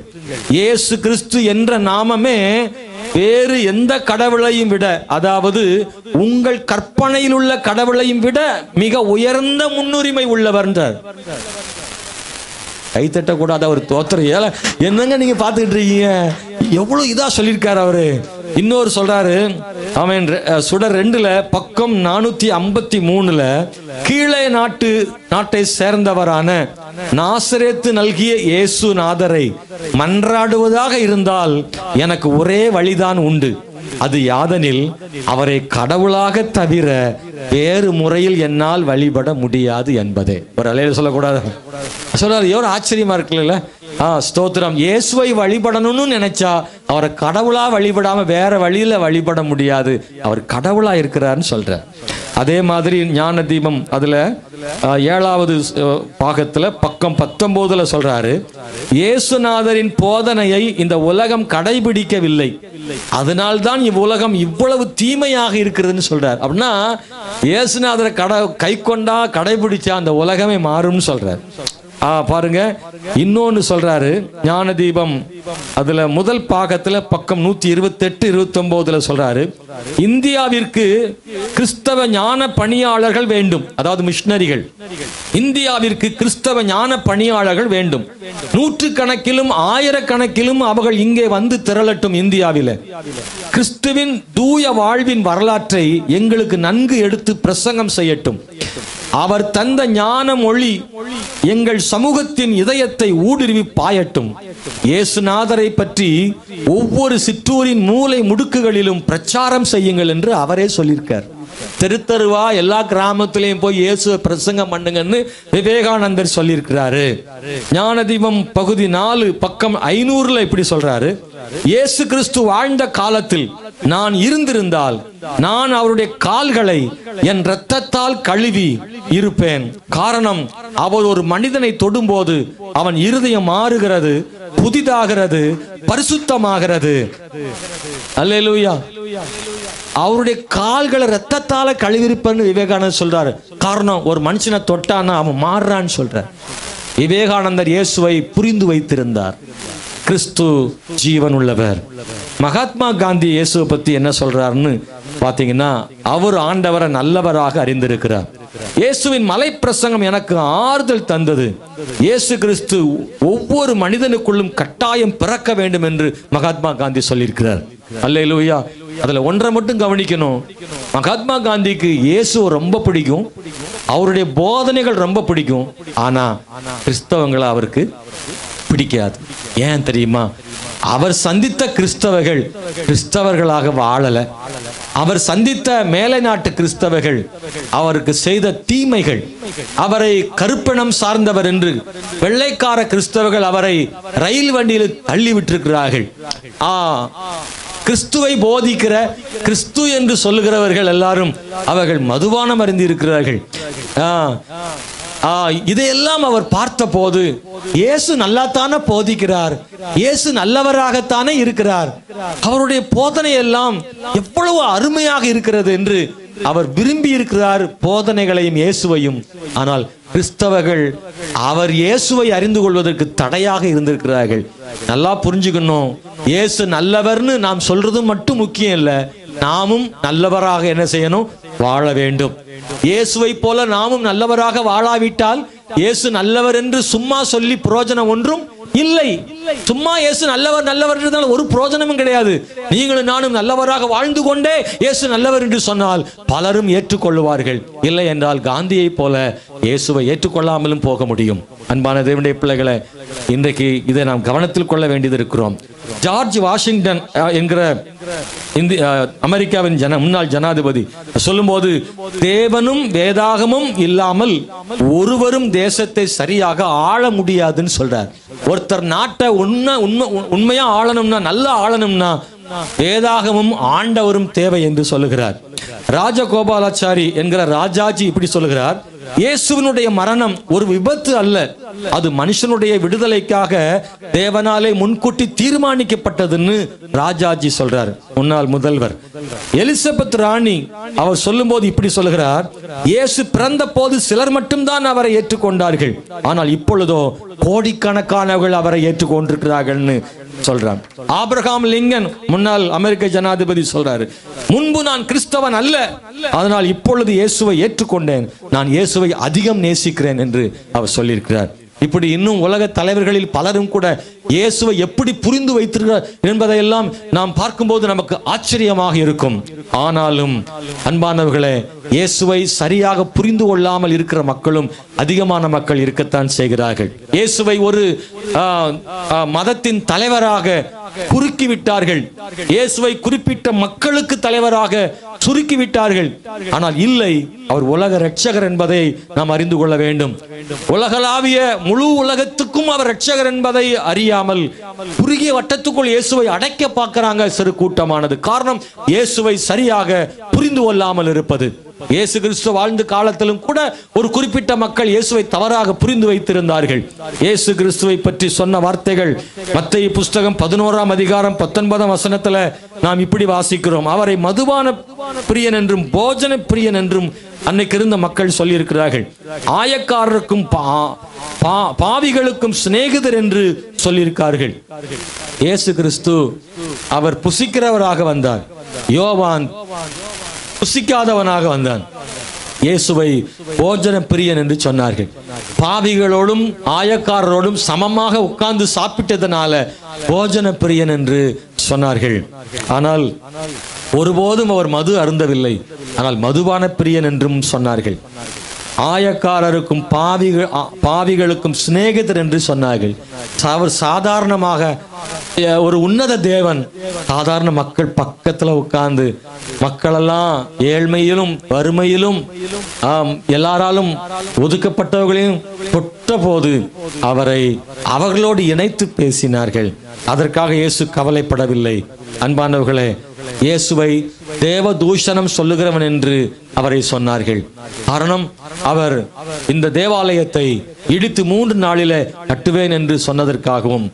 இயேசு கிறிஸ்து என்ற நாமமே வேறு எந்த கடவுளையும் விட, அதாவது உங்கள் கற்பனையில் உள்ள கடவுளையும் விட மிக உயர்ந்த முன்னுரிமை உள்ளவர். கைத்தட்ட கூடாது, அவர் தோத்திர ஏல என்னங்க நீங்க பாத்துக்கிட்டு இருக்கீங்க, எவ்வளவு இதா சொல்லியிருக்காரு அவரு. இன்னொரு சொல்றாரு, அவன் சுடர் 2 பக்கம் 453 கீழே நாட்டை சேர்ந்தவரான நாசரேத்து நல்கிய இயேசு நாதரை மன்றாடுவதாக இருந்தால் எனக்கு ஒரே வழிதான் உண்டு, அது யாதெனில் அவரை கடவுளாக தவிர வேறு முறையில் என்னால் வழிபட முடியாது என்பதே. ஒரு அலையில சொல்லக்கூடாது சொல்றாரு. எவ்வளவு ஆச்சரியமா இருக்குல்ல? ஸ்தோத்திரம். இயேசுவை வழிபடணும்னு நினைச்சா அவரை கடவுளா வழிபடாம வேற வழியில வழிபட முடியாது. அவர் கடவுளா இருக்கிறாருன்னு சொல்றார். அதே மாதிரி ஞான தீபம் அதுல 7வது பாகத்துல பக்கம் 19 சொல்றாரு, இயேசுநாதரின் போதனையை இந்த உலகம் கடைபிடிக்கவில்லை, அதனால்தான் இவ்வுலகம் இவ்வளவு தீமையாக இருக்கிறதுன்னு சொல்றார். அப்படின்னா இயேசுநாதரை கை கொண்டா கடைபிடிச்சா அந்த உலகமே மாறும்னு சொல்றார். பாருங்க, இன்னொன்னு சொல்றாரு ஞான தீபம் அதுல முதல் பாகத்துல பக்கம் 128 29 சொல்றாரு, இந்தியாவிற்கு கிறிஸ்தவ ஞான பணியாளர்கள் வேண்டும். அதாவது மிஷனரிகள். இந்தியாவிற்கு கிறிஸ்தவ ஞான பணியாளர்கள் வேண்டும். 100 கணக்கிலும் 1000 கணக்கிலும் அவர்கள் இங்கே வந்து திரளட்டும். இந்தியாவில கிறிஸ்துவின் தூய வாழ்வின் வரலாற்றை எங்களுக்கு நன்கு எடுத்து பிரசங்கம் செய்யட்டும். அவர் தந்த ஞான மொழி எங்கள் சமூகத்தின் இதயத்தை ஊடுருவி பாயட்டும். இயேசுநாதரை பற்றி ஒவ்வொரு சிற்றூரின் மூலை முடுக்குகளிலும் பிரச்சாரம் செய்யுங்கள் என்று அவரே சொல்லியிருக்கார். தெருத்தருவா எல்லா கிராமத்திலையும் போய் இயேசுவை பிரசங்கம் பண்ணுங்கன்னு விவேகானந்தர் சொல்லியிருக்கிறாரு. ஞான தீபம் பகுதி 4 பக்கம் 500 இப்படி சொல்றாரு, இயேசு கிறிஸ்து வாழ்ந்த காலத்தில் நான் இருந்திருந்தால் நான் அவருடைய கால்களை என் இரத்தத்தால் கழுவி இருப்பேன். காரணம், அவர் ஒரு மனிதனை தொடும்போது அவன் இருதயம் மாறுகிறது, புதிதாகிறது, பரிசுத்தமாகிறது. அல்லேலூயா. அவருடைய கால்களை ரத்தத்தால கழுவிருப்பன்னு விவேகானந்தர் சொல்றாரு. காரணம், ஒரு மனுஷனை தொட்டானா அவன் மாறுறான்னு சொல்றார். விவேகானந்தர் இயேசுவை புரிந்து வைத்திருந்தார். கிறிஸ்து ஜீவன் உள்ளவர். மகாத்மா காந்தி இயேசுவை பத்தி என்ன சொல்றாருன்னு பாத்தீங்கன்னா, அவர் ஆண்டவரை நல்லவராக அறிந்திருக்கிறார். இயேசுவின் மலை பிரசங்கம் எனக்கு ஆறுதல் தந்தது. இயேசு கிறிஸ்து ஒவ்வொரு மனிதனுக்குள்ளும் கட்டாயம் பிறக்க வேண்டும் என்று மகாத்மா காந்தி சொல்லியிருக்கிறார். அல்லேலூயா. அதுல ஒன்றை மட்டும் கவனிக்கணும், மகாத்மா காந்திக்கு இயேசு ரொம்ப பிடிக்கும், அவருடைய போதனைகள் ரொம்ப பிடிக்கும். ஆனா கிறிஸ்தவங்களை அவருக்கு பிடிக்காது. ஏன் தெரியுமா? அவர் சந்தித்த கிறிஸ்தவர்கள் கிறிஸ்தவர்களாக வாழல. அவர் சந்தித்த மேலை நாட்டு கிறிஸ்தவர்கள் அவருக்கு செய்த தீமைகள், அவரை கருப்பணம் சார்ந்தவர் என்று வெள்ளைக்கார கிறிஸ்தவர்கள் அவரை ரயில் வண்டியில் தள்ளி விட்டிருக்கிறார்கள். கிறிஸ்துவை போதிக்கிற கிறிஸ்து என்று சொல்லுகிறவர்கள் எல்லாரும் அவர்கள் மதுபானம் அருந்தி இருக்கிறார்கள். இதையெல்லாம் அவர் பார்த்த போது, இயேசு நல்லாத்தானே போதிக்கிறார், இயேசு நல்லவராகத்தானே இருக்கிறார், அவருடைய போதனை எல்லாம் எவ்வளவு அருமையாக இருக்கிறது என்று அவர் விரும்பி இருக்கிறார், போதனைகளையும் இயேசுவையும். ஆனால் கிறிஸ்தவர்கள் அவர் இயேசுவை அறிந்து கொள்வதற்கு தடையாக இருந்திருக்கிறார்கள். நல்லா புரிஞ்சுக்கணும், இயேசு நல்லவர்னு நாம் சொல்றது மட்டும் முக்கியம் இல்லை, நாமும் நல்லவராக என்ன செய்யணும்? வாழ வேண்டும். இயேசுவை போல நாமும் நல்லவராக வாழாவிட்டால் இயேசு நல்லவர் என்று சும்மா சொல்லி பிரயோஜனம் ஒன்றும் இல்லை. சும்மா இயேசு நல்லவர் நல்லவர் என்றால் ஒரு பிரயோஜனமும் கிடையாது. நீங்களும் நானும் நல்லவராக வாழ்ந்து கொண்டே இயேசு நல்லவர் என்று சொன்னால் பலரும் ஏற்றுக்கொள்வார்கள். இல்லை என்றால் காந்தியை போல இயேசுவை ஏற்றுக்கொள்ளாமலும் போக முடியும். அன்பான தேவனுடைய பிள்ளைகளை, இன்றைக்கு இதை நாம் கவனத்தில் கொள்ள வேண்டியது இருக்கிறோம். ஜார்ஜ் வாஷிங்டன் என்கிற அமெரிக்காவின் முன்னாள் ஜனாதிபதி சொல்லும்போது, தேவனும் வேதாகமும் இல்லாமல் ஒருவரும் தேசத்தை சரியாக ஆள முடியாதுன்னு சொல்றார். ஒருத்தர் நாட்டை உண்மையா ஆளணும்னா, நல்லா ஆளணும்னா வேதாகமும் ஆண்டவரும் தேவை என்று சொல்லுகிறார். ராஜகோபாலாச்சாரி என்கிற ராஜாஜி இப்படி சொல்லுகிறார், இயேசுவினுடைய மரணம் ஒரு விபத்து அல்ல, அது மனுஷனுடைய விடுதலைக்காக தேவனாலே முன்கூட்டி தீர்மானிக்கப்பட்டதுன்னு ராஜாஜி சொல்றார். முன்னாள் முதல்வர் எலிசபெத் ராணி அவர் சொல்லும் போது இப்படி சொல்லுகிறார், இயேசு பிறந்த போது சிலர் மட்டும்தான் அவரை ஏற்றுக்கொண்டார்கள், ஆனால் இப்பொழுதோ கோடிக்கணக்கானவர்கள் அவரை ஏற்றுக்கொண்டிருக்கிறார்கள்னு சொல்றான். ஆபிரகாம் லிங்கன் முன்னாள் அமெரிக்க ஜனாதிபதி சொல்றாரு, முன்பு நான் கிறிஸ்தவன் அல்ல, அதனால் இப்பொழுது இயேசுவை ஏற்றுக்கொண்டேன், நான் இயேசுவை அதிகம் நேசிக்கிறேன் என்று அவர் சொல்லியிருக்கிறார். இப்படி இன்னும் உலக தலைவர்களில் பலரும் கூட இயேசுவை எப்படி புரிந்து வைத்திருக்கிறார் என்பதையெல்லாம் நாம் பார்க்கும்போது நமக்கு ஆச்சரியமாக இருக்கும். ஆனாலும் அன்பானவர்களே, இயேசுவை சரியாக புரிந்து கொள்ளாமல் இருக்கிற மக்களும் அதிகமான மக்கள் இருக்கத்தான் செய்கிறார்கள். இயேசுவை ஒரு மதத்தின் தலைவராக குறுக்கிவிட்டார்கள். இயேசுவை குறிப்பிட்ட மக்களுக்கு தலைவராக சுருக்கிவிட்டார்கள். ஆனால் இல்லை, அவர் உலக இரட்சகர் என்பதை நாம் அறிந்து கொள்ள வேண்டும். உலகளாவிய முழு உலகத்துக்கும் அவர் இரட்சகர் என்பதை அறியாமல் குறுகிய வட்டத்துக்குள் இயேசுவை அடைக்க பார்க்கிறாங்க சிறு கூட்டமானது. காரணம், இயேசுவை சரியாக புரிந்து கொள்ளாமல் இருப்பது. இயேசு கிறிஸ்து வாழ்ந்த காலத்திலும் கூட ஒரு குறிப்பிட்ட மக்கள் இயேசுவை தவறாக புரிந்து வைத்திருந்தார்கள். இயேசு கிறிஸ்துவை பற்றி சொன்ன வார்த்தைகள் மத்தேயு புஸ்தகம் 11ஆம் அதிகாரம் 19ஆம் வசனத்துல நாம் இப்படி வாசிக்கிறோம். அவரை மதுபான பிரியன் என்றும் போஜன பிரியன் என்றும் அன்னைக்கு இருந்த மக்கள் சொல்லி இருக்கிறார்கள். ஆயக்காரருக்கும் பாவிகளுக்கும் சிநேகிதர் என்று சொல்லியிருக்கார்கள். இயேசு கிறிஸ்து அவர் புசிக்கிறவராக வந்தார். யோவான் புசிக்காதவனாக வந்தான். இயேசுவை போஜன பிரியன் என்று சொன்னார்கள். பாவிகளோடும் ஆயக்காரரோடும் சமமாக உட்கார்ந்து சாப்பிட்டதனால போஜன பிரியன் என்று சொன்னார்கள். ஆனால் ஒருபோதும் அவர் மது அருந்தவில்லை. ஆனால் மதுபான பிரியன் என்றும் சொன்னார்கள். ஆயக்காரருக்கும் பாவிகளுக்கும் சிநேகிதர் என்று சொன்னார்கள். அவர் சாதாரணமாக ஒரு உன்னத தேவன் சாதாரண மக்கள் பக்கத்துல உட்கார்ந்து மக்களெல்லாம் ஏழ்மையிலும் வறுமையிலும் எல்லாராலும் ஒதுக்கப்பட்டவர்களையும் தொட்ட போது அவரை அவர்களோடு இணைத்து பேசினார்கள். அதற்காக இயேசு கவலைப்படவில்லை. அன்பானவர்களே, இயேசுவை தேவ தூஷணம் சொல்லுகிறவன் என்று அவரை சொன்னார்கள். காரணம், அவர் இந்த தேவாலயத்தை இடித்து 3 நாளிலே கட்டுவேன் என்று சொன்னதற்காகவும்,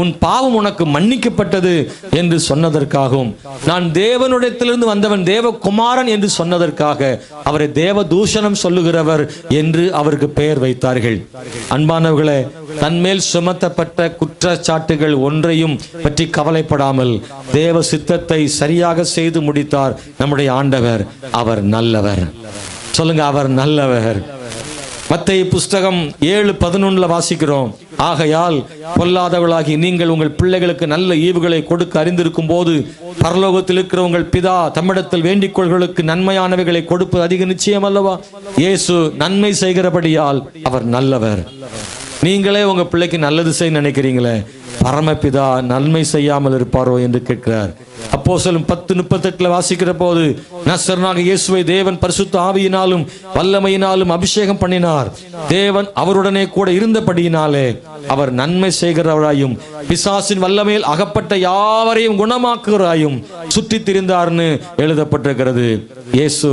உன் பாவம் உனக்கு மன்னிக்கப்பட்டது என்று சொன்னதற்காகவும், நான் தேவனுடையத்திலிருந்து வந்தவன் தேவகுமாரன் என்று சொன்னதற்காக அவரை தேவ தூஷணம் சொல்லுகிறவர் என்று அவருக்கு பெயர் வைத்தார்கள். அன்பானவர்களே, தன்மேல் சுமத்தப்பட்ட குற்றச்சாட்டுகள் ஒன்றையும் பற்றி கவலைப்படாமல் தேவ சித்தத்தை சரியாக செய்து முடித்தார் நம்முடைய ஆண்டவர். அவர் நல்லவர். சொல்லுங்க, அவர் நல்லவர். மத்தேயு புஸ்தகம் 7:11 வாசிக்கிறோம். ஆகையால் பொல்லாதவர்களாகி நீங்கள் உங்கள் பிள்ளைகளுக்கு நல்ல ஈவுகளை கொடுக்க அறிந்திருக்கும் போது பரலோகத்தில் இருக்கிற உங்கள் பிதா தம்மிடத்தில் வேண்டிக் கொள்களுக்கு நன்மையானவைகளை கொடுப்பது அதிக நிச்சயம் அல்லவா? இயேசு நன்மை செய்கிறபடியால் அவர் நல்லவர். நீங்களே உங்க பிள்ளைக்கு நல்லது செய்ய நினைக்கிறீங்களே, பரமபிதா நன்மை செய்யாமல் இருப்பாரோ என்று கேட்கிறார். அப்போஸ்தலர் 10:38 வாசிக்கிற போது, நசரேயனாகிய இயேசுவை தேவன் பரிசுத்த ஆவியினாலும் வல்லமையினாலும் அபிஷேகம் பண்ணினார். தேவன் அவருடனே கூட இருந்தபடியினாலே அவர் நன்மை செய்கிறவராயும் பிசாசின் வல்லமையில் அகப்பட்ட யாவரையும் குணமாக்குகிறாயும் சுற்றி திரிந்தார்னு எழுதப்பட்டிருக்கிறது. இயேசு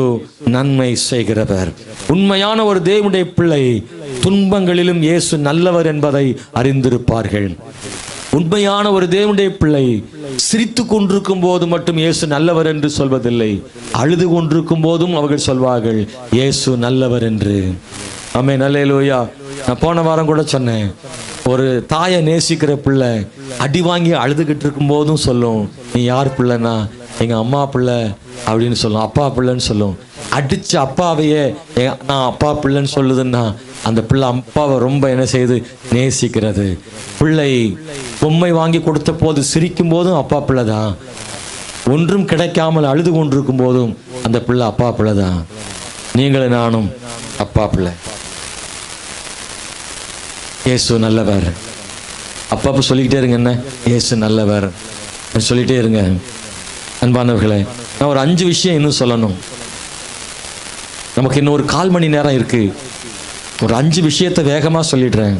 நன்மை செய்கிறவர். உண்மையான ஒரு தேவனுடைய பிள்ளை துன்பங்களிலும் இயேசு நல்லவர் என்பதை அறிந்திருப்பார்கள். உண்மையான ஒரு தேவனுடைய பிள்ளை சிரித்து கொண்டிருக்கும் போது மட்டும் இயேசு நல்லவர் என்று சொல்வதில்லை. அழுது கொண்டிருக்கும் போதும் அவர்கள் சொல்வார்கள் இயேசு நல்லவர் என்று. ஆமென், அல்லேலூயா. நான் போன வாரம் கூட சொன்னேன், ஒரு தாயை நேசிக்கிற பிள்ளை அடி வாங்கி அழுதுகிட்டு இருக்கும் போதும் சொல்லும், நீ யார் பிள்ளைனா எங்க அம்மா பிள்ளை அப்படின்னு சொல்லும், அப்பா பிள்ளைன்னு சொல்லும். அடிச்ச அப்பாவையே நான் அப்பா பிள்ளைன்னு சொல்லுதுன்னா அந்த பிள்ளை அப்பாவை ரொம்ப என்ன செய்து நேசிக்கிறது. பிள்ளை பொம்மை வாங்கி கொடுத்த போது சிரிக்கும் போதும் அப்பா பிள்ளை தான். ஒன்றும் கிடைக்காமல் அழுது கொண்டிருக்கும் போதும் அந்த பிள்ளை அப்பா பிள்ளை தான். நீங்களும் நானும் அப்பா பிள்ளை. இயேசு நல்லவர். அப்பப்போ சொல்லிக்கிட்டே இருங்க, என்ன இயேசு நல்லவர் சொல்லிட்டே இருங்க. அன்பானவர்களே, நான் ஒரு 5 விஷயம் இன்னும் சொல்லணும். நமக்கு இன்னும் ஒரு 1/4 மணி நேரம் இருக்கு. ஒரு 5 விஷயத்தை வேகமா சொல்லிடுறேன்.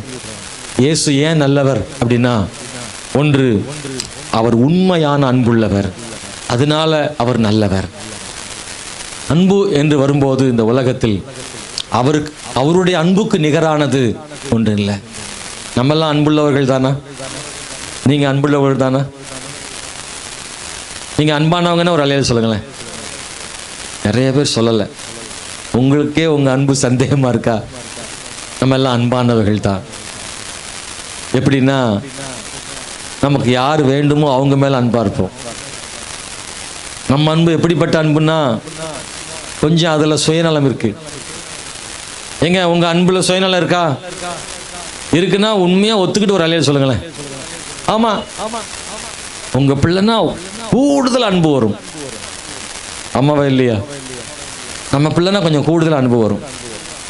இயேசு ஏன் நல்லவர் அப்படின்னா, 1, அவர் உண்மையான அன்புள்ளவர், அதனால அவர் நல்லவர். அன்பு என்று வரும்போது இந்த உலகத்தில் அவருடைய அன்புக்கு நிகரானது ஒன்று இல்லை. நம்மெல்லாம் அன்புள்ளவர்கள் தானா? நீங்க அன்புள்ளவர்கள் தானா? நீங்க அன்பானவங்கன்னா ஒரு அலையில சொல்லுங்களேன். நிறைய பேர் சொல்லலை. உங்களுக்கே உங்க அன்பு சந்தேகமா இருக்கா? நம்ம எல்லாம் அன்பானவர்கள் தான். எப்படின்னா, நமக்கு யார் வேண்டுமோ அவங்க மேல அன்பா இருப்போம். நம்ம அன்பு எப்படிப்பட்ட அன்புன்னா, கொஞ்சம் அதுல சுயநலம் இருக்கு. எங்க உங்க அன்புல சுயநலம் இருக்கா? இருக்குன்னா உண்மையா ஒத்துக்கிட்டு ஒரு அலையில சொல்லுங்களேன். ஆமா, உங்க பிள்ளைன்னா கூடுதல் அன்பு வரும். ஆமாவா இல்லையா? நம்ம பிள்ளைனா கொஞ்சம் கூடுதல் அன்பு வரும்.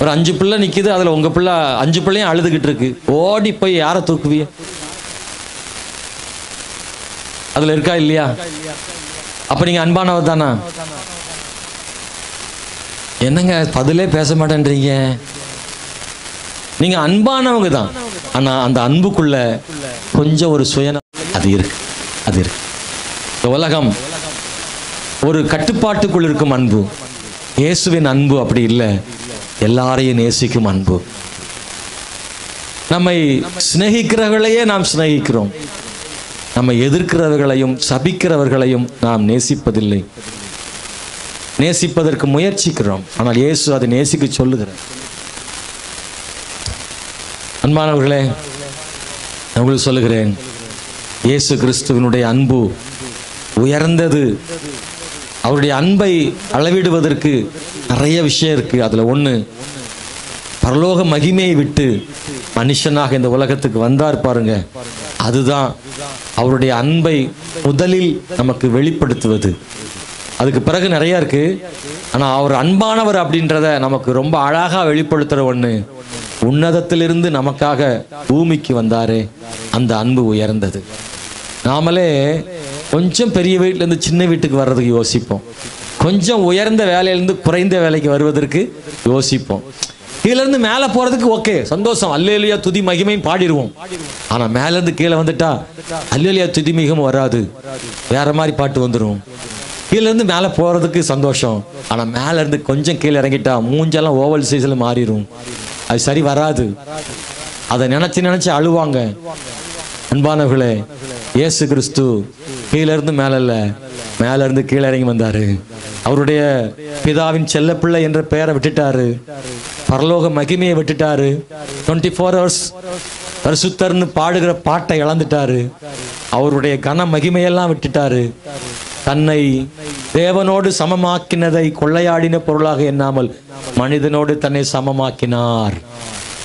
ஒரு 5 பிள்ளை நிக்குது, அதுல உங்க பிள்ளை 5 பிள்ளையும் அழுதுகிட்டு இருக்கு. ஓடி போய் யாரை தூக்குவிய? அதுல இருக்கா இல்லையா? அப்ப நீங்க அன்பானவர் தானா? என்னங்க பதிலே பேச மாட்டேன்றீங்க? நீங்க அன்பானவங்க தான். ஆனா அந்த அன்புக்குள்ள கொஞ்சம் ஒரு அது இருக்கு. இந்த உலகம் ஒரு கட்டுப்பாட்டுக்குள் இருக்கும் அன்பு. இயேசுவின் அன்பு அப்படி இல்லை. எல்லாரையும் நேசிக்கும் அன்பு. நம்மை சிநேகிக்கிறவர்களையே நாம் சிநேகிக்கிறோம். நம்மை எதிர்க்கிறவர்களையும் சபிக்கிறவர்களையும் நாம் நேசிப்பதில்லை. நேசிப்பதற்கு முயற்சிக்கிறோம். ஆனால் இயேசு அதை நேசிக்க சொல்லுகிறார். அன்பானவர்களே, நான் உங்களுக்கு சொல்லுகிறேன், இயேசு கிறிஸ்துவினுடைய அன்பு உயர்ந்தது. அவருடைய அன்பை அளவிடுவதற்கு நிறைய விஷயம் இருக்கு. அதுல ஒண்ணு, பரலோக மகிமையை விட்டு மனுஷனாக இந்த உலகத்துக்கு வந்தார் பாருங்க. அதுதான் அவருடைய அன்பை முதலில் நமக்கு வெளிப்படுத்துவது. அதுக்கு பிறகு நிறைய இருக்கு. ஆனா அவர் அன்பானவர் அப்படின்றத நமக்கு ரொம்ப அழகா வெளிப்படுத்துற ஒண்ணு, உன்னதத்திலிருந்து நமக்காக பூமிக்கு வந்தாரே, அந்த அன்பு உயர்ந்தது. நாமளே கொஞ்சம் பெரிய வீட்டுல இருந்து சின்ன வீட்டுக்கு வர்றதுக்கு யோசிப்போம். கொஞ்சம் உயர்ந்த வேலையிலிருந்து குறைந்த வேலைக்கு வருவதற்கு யோசிப்போம். கீழே இருந்து மேலே போறதுக்கு ஓகே, சந்தோஷம், அல்லேலூயா துதி மகிமையும் பாடிடுவோம். ஆனா மேல இருந்து கீழே வந்துட்டா அல்லேலூயா துதி மகிமை வராது, வேற மாதிரி பாட்டு வந்துடும். கீழே இருந்து மேலே போறதுக்கு சந்தோஷம், ஆனா மேல இருந்து கொஞ்சம் கீழே இறங்கிட்டா மூஞ்செல்லாம் ஓவல் சைஸ்ல மாறிடும். அது சரி வராது. அதை நினைச்சு அழுவாங்க. அன்பானவர்களே, இயேசு கிறிஸ்து கீழே இருந்து மேல இல்ல, மேல இருந்து கீழே இறங்கி வந்தாரு. அவருடைய பிதாவின் செல்ல பிள்ளை என்ற பெயரை விட்டுட்டாரு. பரலோக மகிமையை விட்டுட்டாரு. 24 hours பரிசுத்தர்னு பாடுகிற பாட்டை இழந்துட்டாரு. அவருடைய கன மகிமையெல்லாம் விட்டுட்டாரு. தன்னை தேவனோடு சமமாக்கினதை கொள்ளையாடின பொருளாக எண்ணாமல் மனிதனோடு தன்னை சமமாக்கினார்.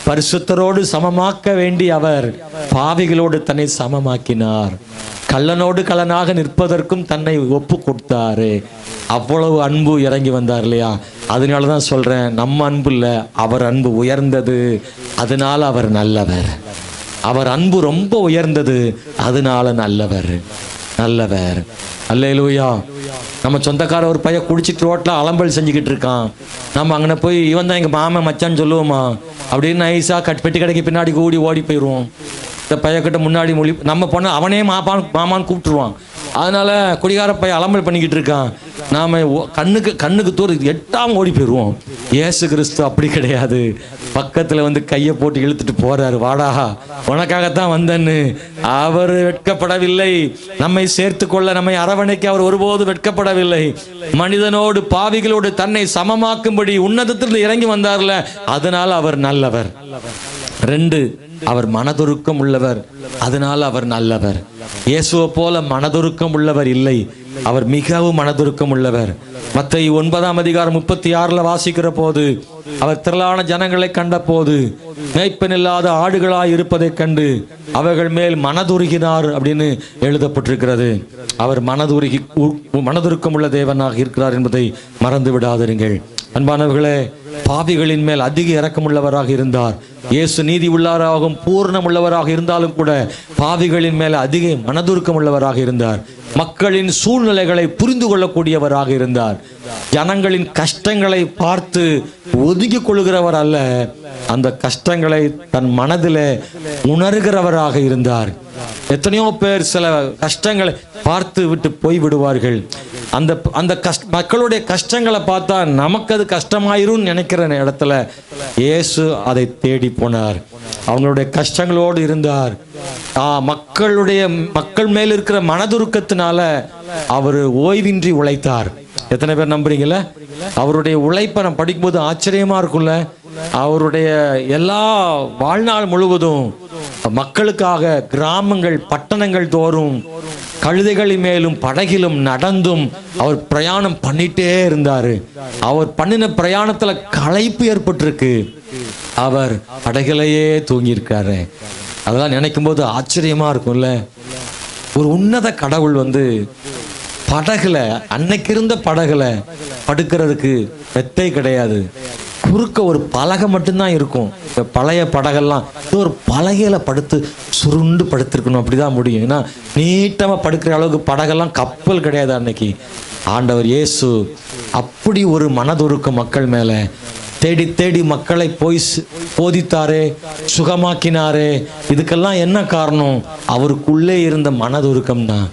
பரிசுத்தரோடு சமமாக்க வேண்டி அவர் பாவிகளோடு தன்னை சமமாக்கினார். கள்ளனோடு கள்ளனாக நிற்பதற்கும் தன்னை ஒப்பு கொடுத்தாரு. அவ்வளவு அன்பு இறங்கி வந்தார் இல்லையா? அதனாலதான் சொல்றேன், நம்ம அன்பு இல்ல, அவர் அன்பு உயர்ந்தது. அதனால அவர் நல்லவர். அவர் அன்பு ரொம்ப உயர்ந்தது, அதனால நல்லவர். அல்லேலூயா. நம்ம சொந்தக்கார ஒரு பையன் குடிச்சிட்டு ரோட்ல அலம்பல் செஞ்சுக்கிட்டு இருக்கான். நம்ம அங்கே போய் இவன் தான் எங்க மாமன் மச்சான்னு சொல்லுவோமா? அப்படின்னு நைஸா பெட்டி கடைக்கு பின்னாடி ஓடி போயிடுவோம். இந்த பையக்கிட்ட முன்னாடி மொழி நம்ம பொண்ணு அவனே மாமான்னு கூப்பிட்டுருவான். அதனால குடிகார பையன் அலம்பல் பண்ணிக்கிட்டு இருக்கான். நாம கண்ணுக்கு தூர எட்டாம ஓடி போயிடுவோம். இயேசு கிறிஸ்து அப்படி கிடையாது. பக்கத்துல வந்து கையை போட்டு இழுத்துட்டு போறாரு. வாடா, உனக்காகத்தான் வந்தேன்னு. அவர் வெட்கப்படவில்லை. நம்மை சேர்த்து கொள்ள, நம்மை அரவணைக்க அவர் ஒருபோது வெட்கப்படவில்லை. மனிதனோடு பாவிகளோடு தன்னை சமமாக்கும்படி உன்னதத்தில் இறங்கி வந்தார்ல, அதனால அவர் நல்லவர். 2, அவர் மனதுருக்கம் உள்ளவர், அதனால அவர் நல்லவர். இயேசுவை போல மனதுருக்கம் உள்ளவர் இல்லை, அவர் மிகவும் மனதுருக்கம் உள்ளவர். மத்தேயு 9:36 வாசிக்கிற போது, அவர் திரளான ஜனங்களை கண்ட போது மேய்ப்பன் இல்லாத ஆடுகளாய் இருப்பதை கண்டு அவர்கள் மேல் மனதுருகினார் அப்படின்னு எழுதப்பட்டிருக்கிறது. அவர் மனதுருக்கம் உள்ள தேவனாக இருக்கிறார் என்பதை மறந்து விடாதீர்கள். அன்பானவர்களே, பாவிகளின் மேல் அதிக இரக்கமுள்ளவராக இருந்தார். இயேசு நீதி உள்ளவராகவும் பூர்ணம் உள்ளவராக இருந்தாலும் கூட பாவிகளின் மேல் அதிக மனதுருக்கம் உள்ளவராக இருந்தார். மக்களின் சூழ்நிலைகளை புரிந்து கொள்ளக்கூடியவராக இருந்தார். ஜனங்களின் கஷ்டங்களை பார்த்து ஒதுக்கிக் கொள்கிறவர் அல்ல, அந்த கஷ்டங்களை தன் மனதில் உணர்கிறவராக இருந்தார். எத்தனையோ பேர் சில கஷ்டங்களை பார்த்து விட்டு போய் விடுவார்கள். அந்த மக்களுடைய கஷ்டங்களை பார்த்தா நமக்கு அது கஷ்டமாயிரும் நினைக்கிற இடத்துல இயேசு அதை தேடி போனார். அவங்களுடைய கஷ்டங்களோடு இருந்தார். மக்கள் மேல் இருக்கிற மனதுருக்கத்தினால அவர் ஓய்வின்றி உழைத்தார். எத்தனை பேர் நம்புறீங்களா? அவருடைய உழைப்பை நம்ம படிக்கும்போது ஆச்சரியமா இருக்கும்ல. அவருடைய எல்லா வாழ்நாள் முழுவதும் மக்களுக்காக கிராமங்கள் பட்டணங்கள் தோறும் கழுதைகளின் மேலும் படகிலும் நடந்தும் அவர் பிரயாணம் பண்ணிட்டே இருந்தாரு. அவர் பண்ணின பிரயாணத்துல களைப்பு ஏற்பட்டிருக்கு. அவர் படகிலேயே தூங்கியிருக்காரு. அதெல்லாம் நினைக்கும் போது ஆச்சரியமா இருக்கும்ல. ஒரு உன்னத கடவுள் வந்து படகுல, அன்னைக்கு இருந்த படகுல படுக்கிறதுக்கு மெத்தை கிடையாது, குறுக்க ஒரு பலகை மட்டும்தான் இருக்கும். இப்போ பழைய படகெல்லாம் ஒரு பலகையில் படுத்து சுருண்டு படுத்திருக்கணும், அப்படிதான் முடியும். ஏன்னா நீட்டமாக படுக்கிற அளவுக்கு படகெல்லாம் கப்பல் கிடையாது அன்னைக்கு. ஆண்டவர் இயேசு அப்படி ஒரு மனதுருக்க மக்கள் மேலே தேடி தேடி மக்களை போய் போதித்தாரே, சுகமாக்கினாரே. இதுக்கெல்லாம் என்ன காரணம்? அவருக்குள்ளே இருந்த மனதுருக்கம் தான்.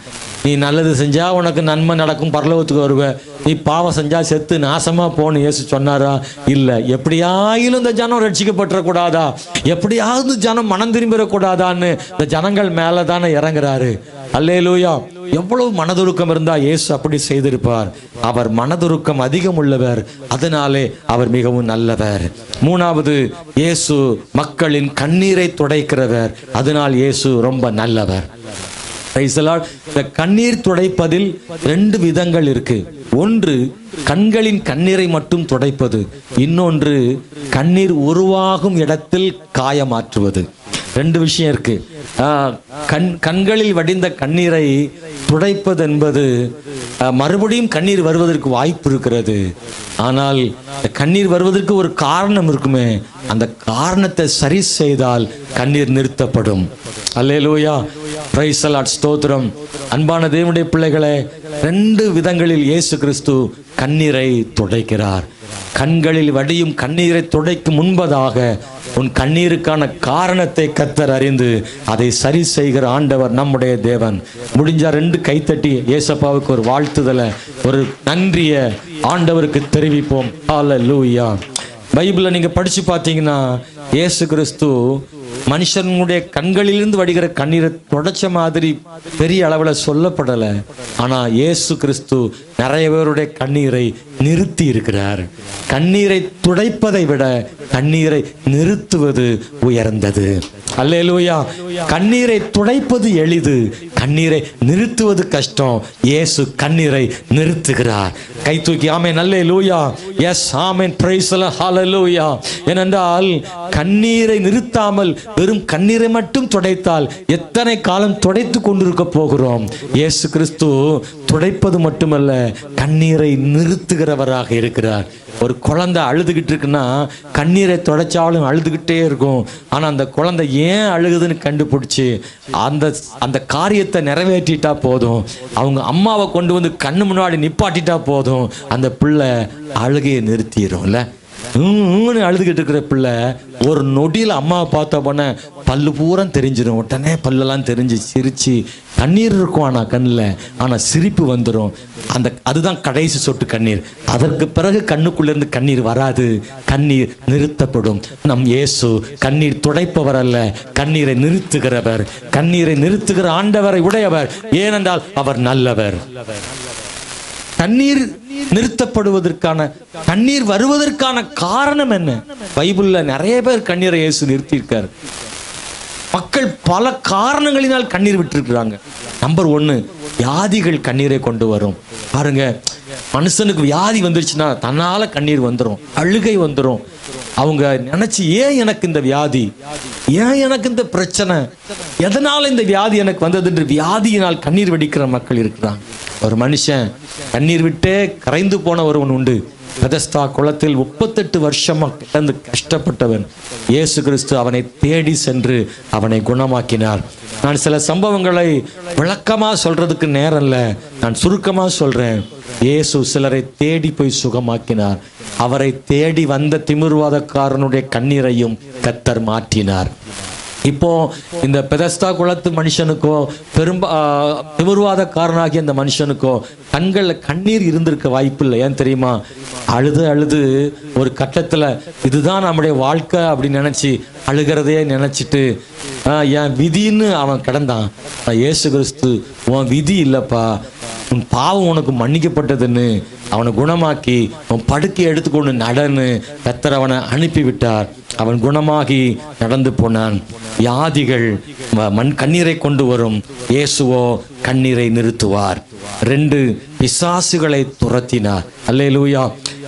நீ நல்லது செஞ்சா உனக்கு நன்மை நடக்கும், பரலோகத்துக்கு வருவ. நீ பாவம் செஞ்சா செத்து நாசமா போன்னு இயேசு சொன்னாரா? இல்லை. எப்படியாயிலும் இந்த ஜனம் ரட்சிக்கப்பட்டுறக்கூடாதா, எப்படியாவது ஜனம் மனம் திரும்பிடக்கூடாதான்னு இந்த ஜனங்கள் மேலே தானே இறங்குறாரு. அல்லேலூயா. எவ்வளவு மனதுருக்கம் இருந்தா இயேசு அப்படி செய்திருப்பார். அவர் மனதுருக்கம் அதிகம் உள்ளவர், அதனாலே அவர் மிகவும் நல்லவர். மூணாவது, இயேசு மக்களின் கண்ணீரை துடைக்கிறவர், அதனால் இயேசு ரொம்ப நல்லவர். இந்த கண்ணீர் துடைப்பதில் 2 விதங்கள் இருக்கு. ஒன்று கண்களின் கண்ணீரை மட்டும் துடைப்பது, இன்னொன்று கண்ணீர் உருவாகும் இடத்தில் காயமாற்றுவது. 2 விஷயம் இருக்கு. கண்களில் வடிந்த கண்ணீரை துடைப்பது என்பது மறுபடியும் கண்ணீர் வருவதற்கு வாய்ப்பு இருக்கிறது. ஆனால் கண்ணீர் வருவதற்கு ஒரு காரணம் இருக்குமே, அந்த காரணத்தை சரி செய்தால் கண்ணீர் நிறுத்தப்படும். அல்லேலூயா. Praise the lord. ஸ்தோத்திரம். அன்பான தேவனுடைய பிள்ளைகளே, 2 விதங்களில் இயேசு கிறிஸ்து கண்ணீரை துடைக்கிறார். கண்களில் வடியும் கண்ணீரை துடைக்கும் முன்பதாக உன் கண்ணீருக்கான காரணத்தை கர்த்தர் அறிந்து அதை சரி செய்கிற ஆண்டவர் நம்முடைய தேவன். முடிஞ்சா 2 கைத்தட்டி ஏசப்பாவுக்கு ஒரு வாழ்த்துதலை, ஒரு நன்றிய ஆண்டவருக்கு தெரிவிப்போம். ஹல்லேலூயா. பைபிளை நீங்க படிச்சு பார்த்தீங்கன்னா இயேசு கிறிஸ்து மனுஷனுடைய கண்களிலிருந்து வடிகிற கண்ணீரை தொடச்ச மாதிரி பெரிய அளவில் சொல்லப்படலை. ஆனால் இயேசு கிறிஸ்து நிறைய பேருடைய கண்ணீரை நிறுத்தி இருக்கிறார். கண்ணீரை துடைப்பதை விட கண்ணீரை நிறுத்துவது உயர்ந்தது. அல்லேலூயா. கண்ணீரை துடைப்பது எளிது, கண்ணீரை நிறுத்துவது கஷ்டம். இயேசு கண்ணீரை நிறுத்துகிறார். கை தூக்கி amen. Alleluia. Yes amen. Praise the lord. Hallelujah. ஏனென்றால் கண்ணீரை நிறுத்தாமல் வெறும் கண்ணீரை மட்டும் துடைத்தால் எத்தனை காலம் துடைத்து கொண்டிருக்க போகிறோம்? இயேசு கிறிஸ்து துடைப்பது மட்டுமல்ல, கண்ணீரை நிறுத்துகிறவராக இருக்கிறார். ஒரு குழந்தை அழுதுகிட்டு இருக்குன்னா கண்ணீரை துடைச்சாலும் அழுதுகிட்டே இருக்கும். ஆனால் அந்த குழந்தை ஏன் அழுகுதுன்னு கண்டுபிடிச்சி அந்த காரியத்தை நிறைவேற்றிட்டா போதும். அவங்க அம்மாவை கொண்டு வந்து கண்ணு முன்னாடி நிப்பாட்டிட்டா போதும், அந்த பிள்ளை அழுகையை நிறுத்திடும்ல. அழுதுகிட்டு இருக்கிற பிள்ளை ஒரு நொடியில் அம்மாவை பார்த்த உடனே பல்லு பூரம் தெரிஞ்சிடும். உடனே பல்லெல்லாம் தெரிஞ்சு சிரிச்சு, கண்ணீர் இருக்கும் ஆனால் கண்ணில், ஆனால் சிரிப்பு வந்துடும். அதுதான் கடைசி சொட்டு கண்ணீர். அதற்கு பிறகு கண்ணுக்குள்ளேருந்து கண்ணீர் வராது, கண்ணீர் நிறுத்தப்படும். நம் இயேசு கண்ணீர் துடைப்பவர் அல்ல, கண்ணீரை நிறுத்துகிறவர். கண்ணீரை நிறுத்துகிற ஆண்டவரை உடையவர். ஏனென்றால் அவர் நல்லவர். கண்ணீர் நிறுத்தப்படுவதற்கான, கண்ணீர் வருவதற்கான காரணம் என்ன? பைபிள்ல நிறைய பேர் கண்ணீரை இயேசு நிறுத்தியிருக்கார். மக்கள் பல காரணங்களினால் கண்ணீர் விட்டுருக்கிறாங்க. நம்பர் 1, வியாதிகள் கண்ணீரை கொண்டு வரும். பாருங்க, மனுஷனுக்கு வியாதி வந்துருச்சுன்னா தன்னால கண்ணீர் வந்துடும், அழுகை வந்துடும். அவங்க நினைச்சு, ஏன் எனக்கு இந்த வியாதி, ஏன் எனக்கு இந்த பிரச்சனை, எதனால இந்த வியாதி எனக்கு வந்தது என்று வியாதியினால் கண்ணீர் வெடிக்கிற மக்கள் இருக்கிறாங்க. ஒரு மனுஷன் கண்ணீர் விட்டே கரைந்து போன ஒருவன் உண்டு. பெதஸ்தா குளத்தில் 38 வருஷமா கிடந்து கஷ்டப்பட்டவன். இயேசு கிறிஸ்து அவனை தேடி சென்று அவனை குணமாக்கினார். நான் சில சம்பவங்களை விளக்கமா சொல்றதுக்கு நேரம் இல்லை, நான் சுருக்கமா சொல்றேன். இயேசு சிலரை தேடி போய் சுகமாக்கினார். அவரை தேடி வந்த திமிர்வாதக்காரனுடைய கண்ணீரையும் கர்த்தர் மாற்றினார். இப்போ இந்த பெதஸ்தா குளத்து மனுஷனுக்கோ திமிர்வாதக்காரனாகிய அந்த மனுஷனுக்கோ கண்களில் கண்ணீர் இருந்திருக்க வாய்ப்பு இல்லை. ஏன் தெரியுமா? அழுது அழுது ஒரு கட்டத்தில் இதுதான் நம்முடைய வாழ்க்கை அப்படின்னு நினைச்சு அழுகிறதே நினைச்சிட்டு என் விதின்னு அவன் கிடந்தான். இயேசு கிறிஸ்து, உன் விதி இல்லப்பா, உன் பாவம் உனக்கு மன்னிக்கப்பட்டதுன்னு அவனை குணமாக்கி அவன் படுக்கையை எடுத்துக்கொண்டு நடன்னு கர்த்தர் அவனை அனுப்பிவிட்டார். அவன் குணமாகி நடந்து போனான். வியாதிகள் கண்ணீரை கொண்டு வரும், இயேசுவோ கண்ணீரை நிறுத்துவார். 2, பிசாசுகளை துரத்தினார். அல்லேலூயா.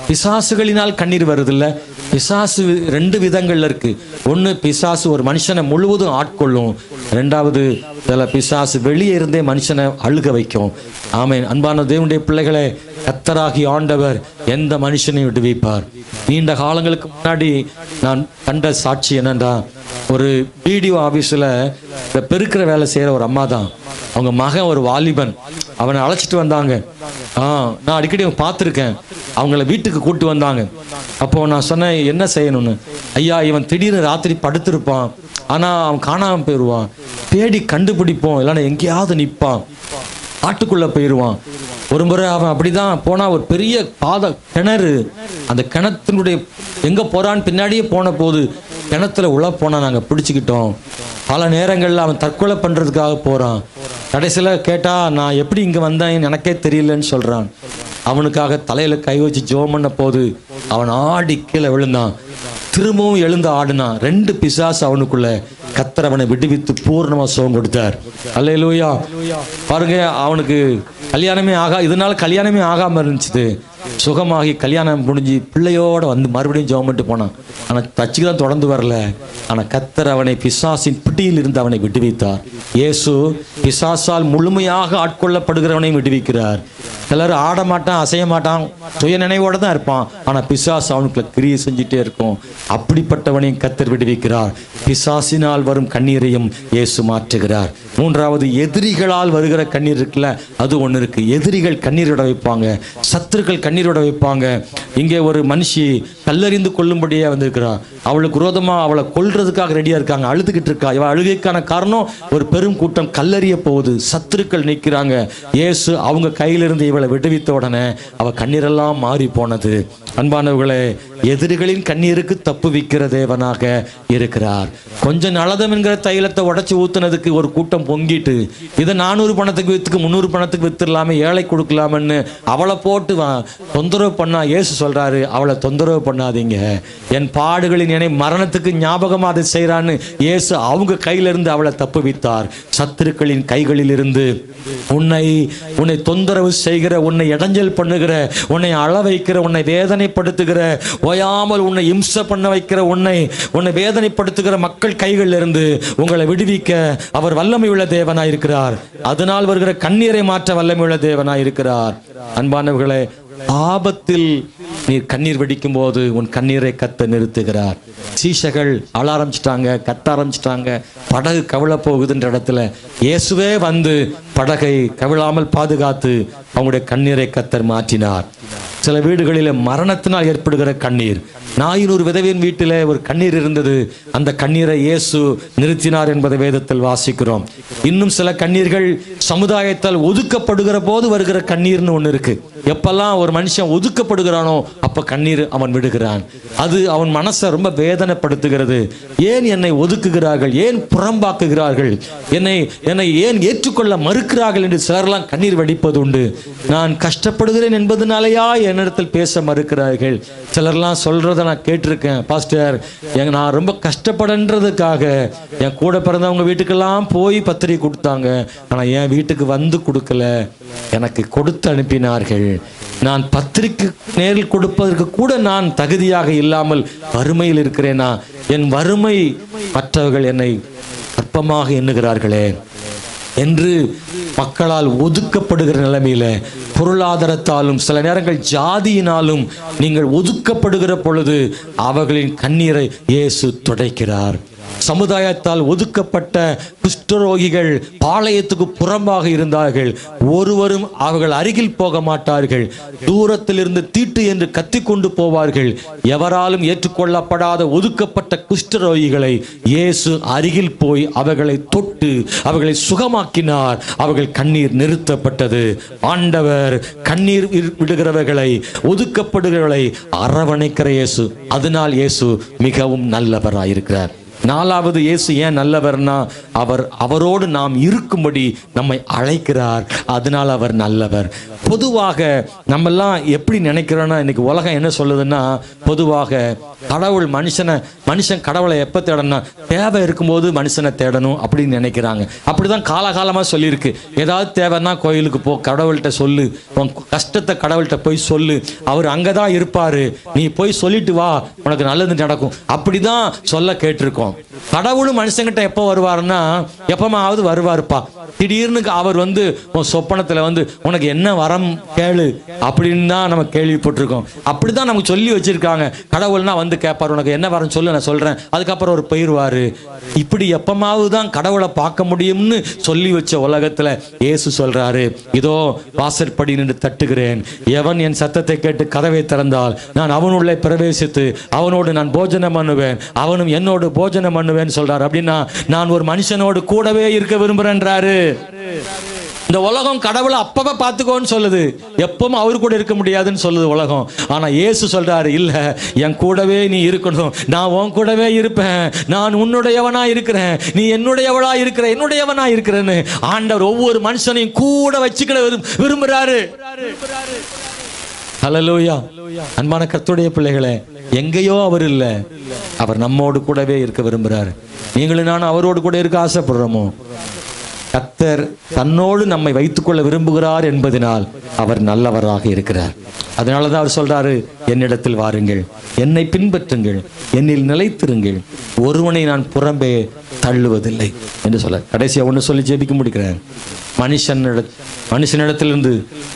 பிசாசுகளினால் கண்ணீர் வருதில்ல. பிசாசு 2 விதங்கள்ல இருக்கு. 1, பிசாசு ஒரு மனுஷனை முழுவதும் ஆட்கொள்ளும். 2வது, சில பிசாசு வெளியே இருந்தே மனுஷனை அழுக வைக்கும். ஆமென். அன்பான தேவனுடைய பிள்ளைகளே, கர்த்தராகிய ஆண்டவர் எந்த மனுஷனையும் விடுவிப்பார். நீண்ட காலங்களுக்கு முன்னாடி நான் கண்ட சாட்சி என்னன்னா, ஒரு வீடியோ ஆபீஸில் இந்த பெருக்கிற வேலை செய்கிற ஒரு அம்மா தான். அவங்க மகன் ஒரு வாலிபன், அவனை அழைச்சிட்டு வந்தாங்க. நான் அடிக்கடி பார்த்துருக்கேன். அவங்கள வீட்டுக்கு கூப்பிட்டு வந்தாங்க. அப்போ நான் சொன்னேன், என்ன செய்யணும்னு. ஐயா, இவன் திடீர்னு ராத்திரி படுத்திருப்பான், ஆனால் அவன் காணாமல் போயிடுவான், தேடி கண்டுபிடிப்போம், இல்லைன்னா எங்கேயாவது நிற்பான், காட்டுக்குள்ளே போயிடுவான். ஒரு முறை அவன் அப்படிதான் போனால் ஒரு பெரிய கிணறு, அந்த கிணத்தினுடைய எங்கே போகிறான்னு பின்னாடியே போன போது கிணத்துல உள்ள போனால் நாங்கள் பிடிச்சிக்கிட்டோம். பல நேரங்களில் அவன் தற்கொலை பண்ணுறதுக்காக போகிறான். கடைசியில் கேட்டால் நான் எப்படி இங்கே வந்தேன் எனக்கே தெரியலன்னு சொல்கிறான். அவனுக்காக தலையில் கை வச்சு ஜெபம் பண்ண போது அவன் ஆடி கீழே விழுந்தான். திரும்பவும் எழுந்து ஆடினான். 2 பிசாசு அவனுக்குள்ள. கர்த்தர் அவனை விடுவித்து பூர்ணமாக சுகம் கொடுத்தார். அல்லேலூயா. பாருங்க, அவனுக்கு கல்யாணமே இதனால கல்யாணமே ஆகாமல் இருந்துச்சு. சுகமாகி கல்யாணம் முடிஞ்சு பிள்ளையோட வந்து மறுபடியும் ஜெபம் பண்ணிட்டு போனான். ஆனால் தச்சுக்கு தான் தொடர்ந்து வரல. ஆனால் கர்த்தர் அவனை பிசாசின் பிடியில் இருந்து அவனை விடுவித்தார். இயேசு பிசாசால் முழுமையாக ஆட்கொள்ளப்படுகிறவனையும் விடுவிக்கிறார். சிலர் ஆட மாட்டான், அசைய மாட்டான், சுய நினைவோடு தான் இருப்பான். ஆனால் பிசாசு அவனுக்குள்ள கிரியை செஞ்சுட்டே இருக்கும். அப்படிப்பட்டவனையும் கர்த்தர் விடுவிக்கிறார். பிசாசினால் வரும் கண்ணீரையும் இயேசு மாற்றுகிறார். 3வது, எதிரிகளால் வருகிற கண்ணீர் இருக்குல்ல, அது ஒன்று இருக்கு. எதிரிகள் கண்ணீரோட வைப்பாங்க, சத்துருக்கள் கண்ணீரோட வைப்பாங்க. இங்கே ஒரு மனுஷி கல்லறிந்து கொள்ளும்படியே வந்திருக்கிறான். அவளுக்கு விரோதமாக அவளை கொல்றதுக்காக ரெடியாக இருக்காங்க, அழுதுகிட்டு இருக்கா. இவள் அழுகைக்கான காரணம், ஒரு பெரும் கூட்டம் கல்லறிய போகுது, சத்துருக்கள் நிற்கிறாங்க. இயேசு அவங்க கையிலிருந்து இவளை விடுவித்த உடனே அவள் கண்ணீரெல்லாம் மாறி போனது. அன்பானவர்களே, எதிரிகளின் கண்ணீருக்கு தப்புவிக்கிற தேவனாக இருக்கிறார். கொஞ்சம் நலதம் என்கிற தைலத்தை உடச்சி ஊத்துனதுக்கு ஒரு கூட்டம் பொங்கிட்டு, இதை 400 பணத்துக்கு வித்துக்கு 300 பணத்துக்கு வித்துடலாமே, ஏழை கொடுக்கலாமன்னு அவளை போட்டு தொந்தரவு பண்ணா. இயேசு சொல்றாரு, அவளை தொந்தரவு பண்ணாதீங்க, என் பாடுகளின் என்னை மரணத்துக்கு ஞாபகமாக அதை செய்யறான்னு இயேசு அவங்க கையிலிருந்து அவளை தப்புவித்தார். சத்துருக்களின் கைகளில் இருந்து உன்னை தொந்தரவு செய்கிற, உன்னை இடைஞ்சல் பண்ணுகிற, உன்னை அழ வைக்கிற, உன்னை வேதனைப்படுத்துகிற, ஓயாமல் உன்னை இம்சை பண்ண வைக்கிற, உன்னை வேதனைப்படுத்துகிற மக்கள் கைகளில் இருந்து உங்களை விடுவிக்க அவர் வல்லமை உள்ள தேவனாயிருக்கிறார். அதனால் வருகிற கண்ணீரை மாற்ற வல்லமை உள்ள தேவனாயிருக்கிறார். அன்பானவர்களே, ஆபத்தில் நீர் கண்ணீர் வெடிக்கும் போது உன் கண்ணீரை கத்த நிறுத்துகிறார். சீஷர்கள் அழ ஆரம்பிச்சிட்டாங்க, கத்த ஆரம்பிச்சிட்டாங்க. படகு கவிழ போகுதுன்ற இடத்துல இயேசுவே வந்து படகை கவிழாமல் பாதுகாத்து அவங்களுடைய கண்ணீரை கத்தர் மாற்றினார். சில வீடுகளில் மரணத்தினால் ஏற்படுகிற கண்ணீர், நாயினூர் விதவையின் வீட்டில் ஒரு கண்ணீர் இருந்தது, அந்த கண்ணீரை இயேசு நிறுத்தினார் என்பதை வேதத்தில் வாசிக்கிறோம். இன்னும் சில கண்ணீர்கள் சமுதாயத்தால் ஒதுக்கப்படுகிற போது வருகிற கண்ணீர்னு ஒன்று இருக்கு. எப்பெல்லாம் ஒரு மனுஷன் ஒதுக்கப்படுகிறானோ அப்ப கண்ணீர் அவன் விடுகிறான். அது அவன் மனசை ரொம்ப வேதனைப்படுத்துகிறது. ஏன் என்னை ஒதுக்குகிறார்கள், ஏன் புறம்பாக்குகிறார்கள், என்னை ஏன் ஏற்றுக்கொள்ள மறுக்கிறார்கள் என்று சிலர்லாம் கண்ணீர் வடிப்பது உண்டு. நான் கஷ்டப்படுகிறேன் என்பதனாலேயா என்னிடத்தில் பேச மறுக்கிறார்கள். சிலர்லாம் சொல்றத நான் கேட்டிருக்கேன், பாஸ்டர் நான் ரொம்ப கஷ்டப்படுறதுக்காக என் கூட பிறந்தவங்க வீட்டுக்கெல்லாம் போய் பத்திரிகை கொடுத்தாங்க, ஆனால் என் வீட்டுக்கு வந்து கொடுக்கல, எனக்கு கொடுத்து அனுப்பினார்கள். நான் பத்திரிகை நேரில் கொடுப்பதற்கு கூட நான் தகுதியாக இல்லாமல் வறுமையில் இருக்கிறேனா, என் வறுமை மற்றவர்கள் என்னை அற்பமாக எண்ணுகிறார்களே என்று மக்களால் ஒதுக்கப்படுகிற நிலைமையில, பொருளாதாரத்தாலும் சில நேரங்கள் ஜாதியினாலும் நீங்கள் ஒதுக்கப்படுகிற பொழுது அவர்களின் கண்ணீரை இயேசு துடைக்கிறார். சமுதாயத்தால் ஒதுக்கப்பட்ட குஷ்டரோகிகள் பாளையத்துக்கு புறம்பாக இருந்தார்கள். ஒருவரும் அவர்கள் அருகில் போக மாட்டார்கள். தூரத்தில் இருந்து தீட்டு என்று கத்திக்கொண்டு போவார்கள். எவராலும் ஏற்றுக்கொள்ளப்படாத ஒதுக்கப்பட்ட குஷ்டரோகிகளை இயேசு அருகில் போய் அவர்களை தொட்டு அவர்களை சுகமாக்கினார். அவர்கள் கண்ணீர் நிறுத்தப்பட்டது. ஆண்டவர் கண்ணீர் விடுகிறவர்களை, ஒதுக்கப்படுகிறவர்களை அரவணைக்கிற இயேசு. அதனால் இயேசு மிகவும் நல்லவராயிருக்கிறார். 4வது, இயேசு ஏன் நல்லவர்னா, அவரோடு நாம் இருக்கும்படி நம்மை அழைக்கிறார். அதனால் அவர் நல்லவர். பொதுவாக நம்மெல்லாம் எப்படி நினைக்கிறோன்னா, இன்னைக்கு உலகம் என்ன சொல்லுதுன்னா, பொதுவாக கடவுள் மனுஷன் கடவுளை எப்போ தேடணும், தேவை இருக்கும்போது மனுஷனை தேடணும் அப்படின்னு நினைக்கிறாங்க. அப்படிதான் காலகாலமாக சொல்லியிருக்கு. ஏதாவது தேவைன்னா கோயிலுக்கு போ, கடவுள்கிட்ட சொல்லு, உன் கஷ்டத்தை கடவுள்கிட்ட போய் சொல்லு, அவர் அங்கே தான் இருப்பார், நீ போய் சொல்லிட்டு வா, உனக்கு நல்லது நடக்கும். அப்படிதான் சொல்ல கேட்டிருக்கோம். கடவுளும் மனுஷங்கிட்ட எப்போ வருவாருன்னா எப்பமாவது வருவாருப்பா. திடீர்னு அவர் வந்து உன் சொப்பனத்துல வந்து உனக்கு என்ன வரம் கேளு அப்படின்னு தான் நம்ம கேள்விப்பட்டிருக்கோம். அப்படிதான் நமக்கு சொல்லி வச்சிருக்காங்க. கடவுள்னா வந்து கேட்பாரு, உனக்கு என்ன வரம் சொல்லு, நான் சொல்றேன், அதுக்கப்புறம் ஒரு போயிடுவாரு. இப்படி எப்பமாவது தான் கடவுளை பார்க்க முடியும்னு சொல்லி வச்ச உலகத்துல இயேசு சொல்றாரு, இதோ வாசற்படி நின்று தட்டுகிறேன், எவன் என் சத்தத்தை கேட்டு கதவை திறந்தால் நான் அவனுள்ளே பிரவேசித்து அவனோடு நான் போஜனம் பண்ணுவேன், அவனும் என்னோடு போஜனம் பண்ணுவேன் சொல்றாரு. அப்படின்னா நான் ஒரு மனுஷனோடு கூடவே இருக்க விரும்புறேன்றாரு. இந்த உலகம் கடவுளை அப்பப்ப பார்த்துக்கோன்னு சொல்லுது, எப்பவும் அவரு கூட இருக்க முடியாதுன்னு சொல்லுது உலகம். ஆனா இயேசு சொல்றாரு, இல்ல, என் கூடவே நீ இருக்கணும், நான் உன் கூடவே இருப்பேன், நான் உன்னுடையவனா இருக்கிறேன், நீ என்னுடையவளா இருக்கிற, என்னுடையவனா இருக்கிறேன்னு ஆண்டவர் ஒவ்வொரு மனுஷனையும் கூட வச்சுக்கிட விரும்புறாரு. ஹல்லேலூயா. அன்பான கர்த்தருடைய பிள்ளைகளே, எங்கேயோ அவர் இல்ல, அவர் நம்மோடு கூடவே இருக்க விரும்புறாரு. நீங்களும் நானும் அவரோடு கூட இருக்க ஆசைப்படுறோமோ? கர்த்தர் தன்னோடு நம்மை வைத்துக் கொள்ள விரும்புகிறார் என்பதனால் அவர் நல்லவராக இருக்கிறார். அதனாலதான் அவர் சொல்றாரு, என்னிடத்தில் வாருங்கள், என்னை பின்பற்றுங்கள், என்னில் நிலைத்திருங்கள், ஒருவனை நான் புறம்பே தள்ளுவதில்லை என்று சொல்ல. கடைசியா ஒன்று சொல்லி ஜெபிக்க முடிக்கிறேன். மனுஷனிடத்திலிருந்து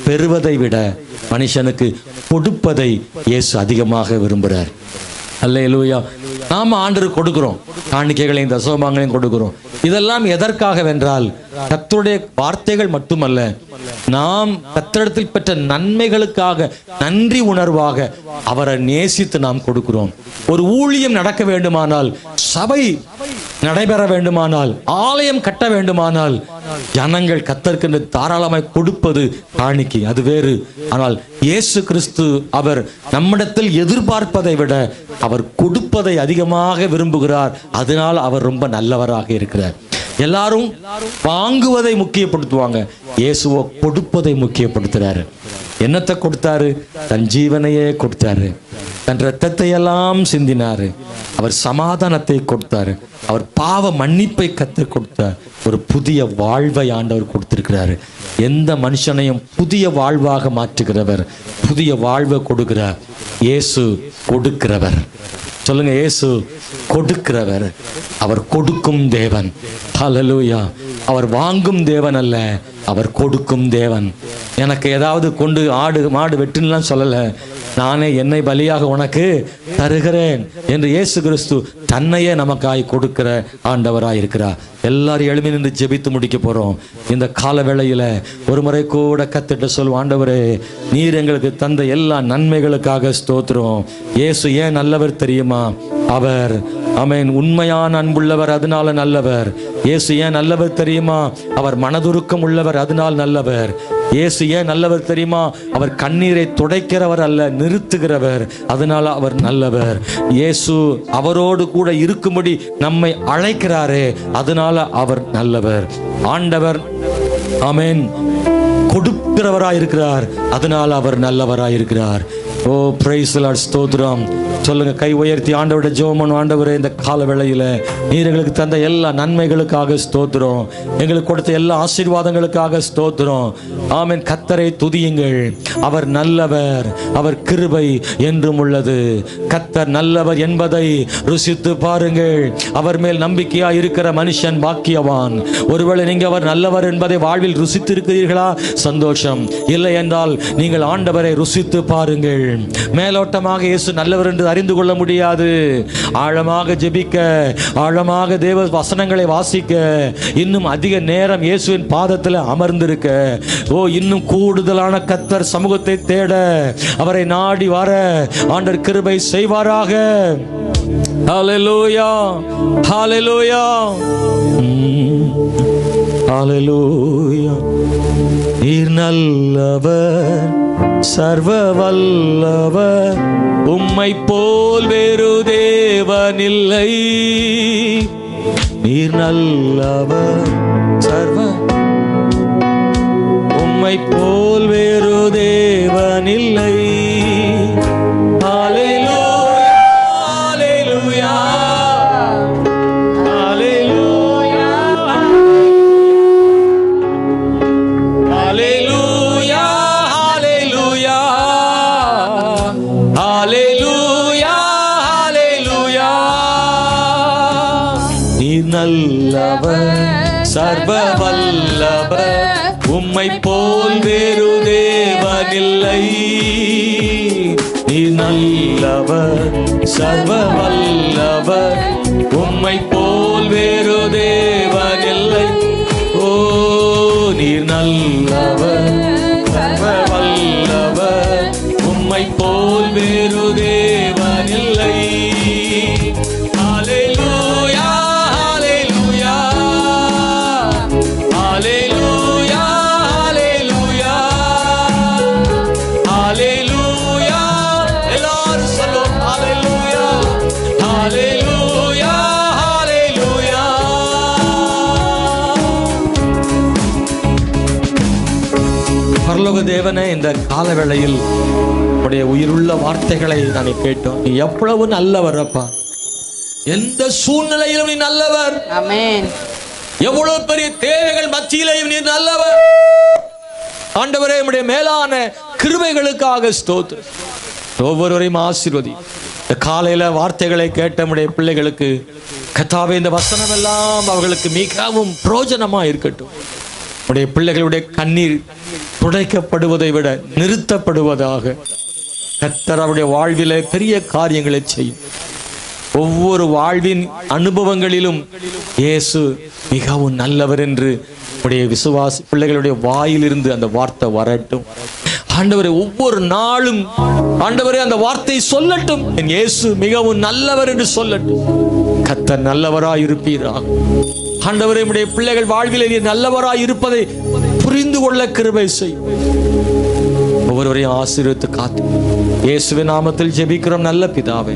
பெறுவதை விட மனுஷனுக்கு கொடுப்பதை இயேசு அதிகமாக விரும்புகிறார். அல்லேலூயா. நாம ஆண்டவருக்கு கொடுக்கிறோம், காணிக்கைகளையும் தசமபாகங்களையும் கொடுக்கிறோம். இதெல்லாம் எதற்காக வென்றால் கர்த்தருடைய வார்த்தைகள் மட்டுமல்ல, நாம் கர்த்தரிடத்தில் பெற்ற நன்மைகளுக்காக நன்றி உணர்வாக அவரை நேசித்து நாம் கொடுக்கிறோம். ஒரு ஊழியம் நடக்க வேண்டுமானால், சபை நடைபெற வேண்டுமானால், ஆலயம் கட்ட வேண்டுமானால், ஜனங்கள் கர்த்தருக்கு தாராளமாய் கொடுப்பது காணிக்கை, அது வேறு. ஆனால் இயேசு கிறிஸ்து அவர் நம்மிடத்தில் எதிர்பார்ப்பதை விட அவர் கொடுப்பதை அதிகமாக விரும்புகிறார். அதனால் அவர் ரொம்ப நல்லவராக இருக்கிறார். எல்லாரும் வாங்குவதை முக்கியப்படுத்துவாங்க, இயேசுவோ கொடுப்பதை முக்கியப்படுத்துறாரு. என்னத்தை கொடுத்தாரு? தன் ஜீவனையே கொடுத்தாரு, தன் இரத்தத்தை எல்லாம் சிந்தினாரு, அவர் சமாதானத்தை கொடுத்தாரு, அவர் பாவ மன்னிப்பை கற்றுக் கொடுத்தார், ஒரு புதிய வாழ்வை ஆண்டவர் கொடுத்திருக்கிறாரு. எந்த மனுஷனையும் புதிய வாழ்வாக மாற்றுகிறவர், புதிய வாழ்வை கொடுக்கிறார். இயேசு கொடுக்கிறவர். சொல்லுங்க, இயேசு கொடுக்கிறவர். அவர் கொடுக்கும் தேவன். ஹல்லேலூயா. அவர் வாங்கும் தேவன் அல்ல, அவர் கொடுக்கும் தேவன். எனக்கு ஏதாவது கொண்டு ஆடு மாடு வெட்டுலாம் சொல்லலை, நானே என்னை பலியாக உனக்கு தருகிறேன் என்று இயேசு கிறிஸ்து தன்னையே நமக்காய் கொடுக்கிற ஆண்டவராய் இருக்கிறார். எல்லாரும் எழுப்பி நின்று ஜெபித்து முடிக்க போறோம். இந்த கால வேளையில ஒரு முறை கூட கத்திட்டு சொல்லுவோம், ஆண்டவரே, நீர் எங்களுக்கு தந்த எல்லா நன்மைகளுக்காக ஸ்தோத்திரம். இயேசு ஏன் நல்லவர் தெரியுமா? அவர் ஆமென் உண்மையான அன்புள்ளவர், அதனால நல்லவர். இயேசு ஏன் நல்லவர் தெரியுமா? அவர் மனதுருக்கம் உள்ளவர், அதனால் நல்லவர். இயேசு ஏன் நல்லவர் தெரியுமா? அவர் கண்ணீரை துடைக்கிறவர் அல்ல, நிறுத்துகிறவர், அதனால அவர் நல்லவர். இயேசு அவரோடு கூட இருக்கும்படி நம்மை அழைக்கிறாரே, அதனால அவர் நல்லவர். ஆண்டவர் ஆமென் கொடுக்கிறவராய் இருக்கிறார், அதனால் அவர் நல்லவராய் இருக்கிறார். ஓ பிரைஸ் தி லார்ட், ஸ்தோத்திரம். சொல்லுங்க, கை உயர்த்தி ஆண்டவருடைய ஜெபம் பண்ணுவோம். ஆண்டவரே, இந்த கால வேளையில நீர் எங்களுக்கு தந்த எல்லா நன்மைகளுக்காக ஸ்தோத்திரம், எங்களுக்கு கொடுத்த எல்லா ஆசீர்வாதங்களுக்காக ஸ்தோத்திரம். ஆமென். கர்த்தரை துதியுங்கள், அவர் நல்லவர், அவர் கிருபை என்றும் உள்ளது. கர்த்தர் நல்லவர் என்பதை ருசித்து பாருங்கள். அவர் மேல் நம்பிக்கையா இருக்கிற மனுஷன் பாக்கியவான். ஒருவேளை நீங்க அவர் நல்லவர் என்பதை வாழ்வில் ருசித்து இருக்கிறீர்களா? சந்தோஷம். இல்லை என்றால் நீங்கள் ஆண்டவரை ருசித்து பாருங்கள். மேலோட்டமாக இயேசு நல்லவர் என்று அறிந்து கொள்ள முடியாது. ஆழமாக ஜெபிக்க, ஆழமாக தேவ வசனங்களை வாசிக்க, இன்னும் அதிக நேரம் இயேசுவின் பாதத்தில் அமர்ந்திருக்க, இன்னும் கூடுதலான கர்த்தர் சமூகத்தை தேட, அவரை நாடி வர ஆண்டவர் கிருபை செய்வாராக. ஹல்லேலூயா, ஹல்லேலூயா, ஹல்லேலூயா. நீர் நல்லவர், சர்வ வல்லவர், உம்மை போல் வேறு தேவனில்லை. நீர் நல்லவர், சர்வ, உம்மை போல் வேறு தேவனில்லை. ஹல்லேலூயா, ஹல்லேலூயா, ஹல்லேலூயா, ஹல்லேலூயா, ஹல்லேலூயா, ஹல்லேலூயா, நல்லவர், சர்வ வல்லவர், உம்மை போல் வேறு தேவனில்லை. நீ நல்லவர், சர்வ வல்லவர், உம்மை போல் வேறு தேவனில்லை. ஓ நீர் நல்லவர், சர்வ வல்லவர், உம்மை போல் வேறு தேவனில்லை. ஹல்லேலூயா, ஹல்லேலூயா, ஹல்லேலூயா, ஹல்லேலூயா, ஹல்லேலூயா. எல்லாரும் சொல்லுவோம் ஹல்லேலூயா, ஹல்லேலூயா, ஹல்லேலூயா. பரலோக தேவனே, இந்த காலவேளையில் உடைய உயிருள்ள வார்த்தைகளை நான் கேட்டோம். நீ எவ்வளவு நல்லவர் அப்பா, எந்த சூழ்நிலையிலும் நீ நல்லவர். ஆமென். எவ்வளவு பெரிய தேவைகள் மத்தியிலேயும் நீ நல்லவர். ஆண்டவரே, உம்முடைய மேலான கிருபைகளுக்காக ஸ்தோத்திரம். ஒவ்வொருவரையும் ஆசீர்வதி. இந்த காலையில வார்த்தைகளை கேட்ட உம்முடைய பிள்ளைகளுக்கு கர்த்தாவே, இந்த வசனம் எல்லாம் அவர்களுக்கு மிகவும் பிரயோஜனமா இருக்கட்டும். உடைய பிள்ளைகளுடைய கண்ணீர் துடைக்கப்படுவதை விட நிறுத்தப்படுவதாக கர்த்தர் அவருடைய வாழ்விலே பெரிய காரியங்களை செய்யும். ஒவ்வொரு வாழ்வின் அனுபவங்களிலும் இயேசு மிகவும் நல்லவர் என்று உடைய விசுவாசி பிள்ளைகளுடைய வாயிலிருந்து அந்த வார்த்தை வரட்டும். ஆண்டவரே, ஒவ்வொரு நாளும் ஆண்டவரே அந்த வார்த்தை சொல்லட்டும். என் இயேசு மிகவும் நல்லவர் என்று சொல்லட்டும். கர்த்தர் நல்லவராய் இருப்பீராக. ஆண்டவரே, உடைய பிள்ளைகள் வாழ்விலே நீர் நல்லவராய் இருப்பதை புரிந்து கொள்ள கிருபை செய்யும். ஒவ்வொருவரையும் ஆசீர்வதித்து காத்து இயேசுவின் நாமத்தில் ஜெபிக்கிறோம் நல்ல பிதாவே.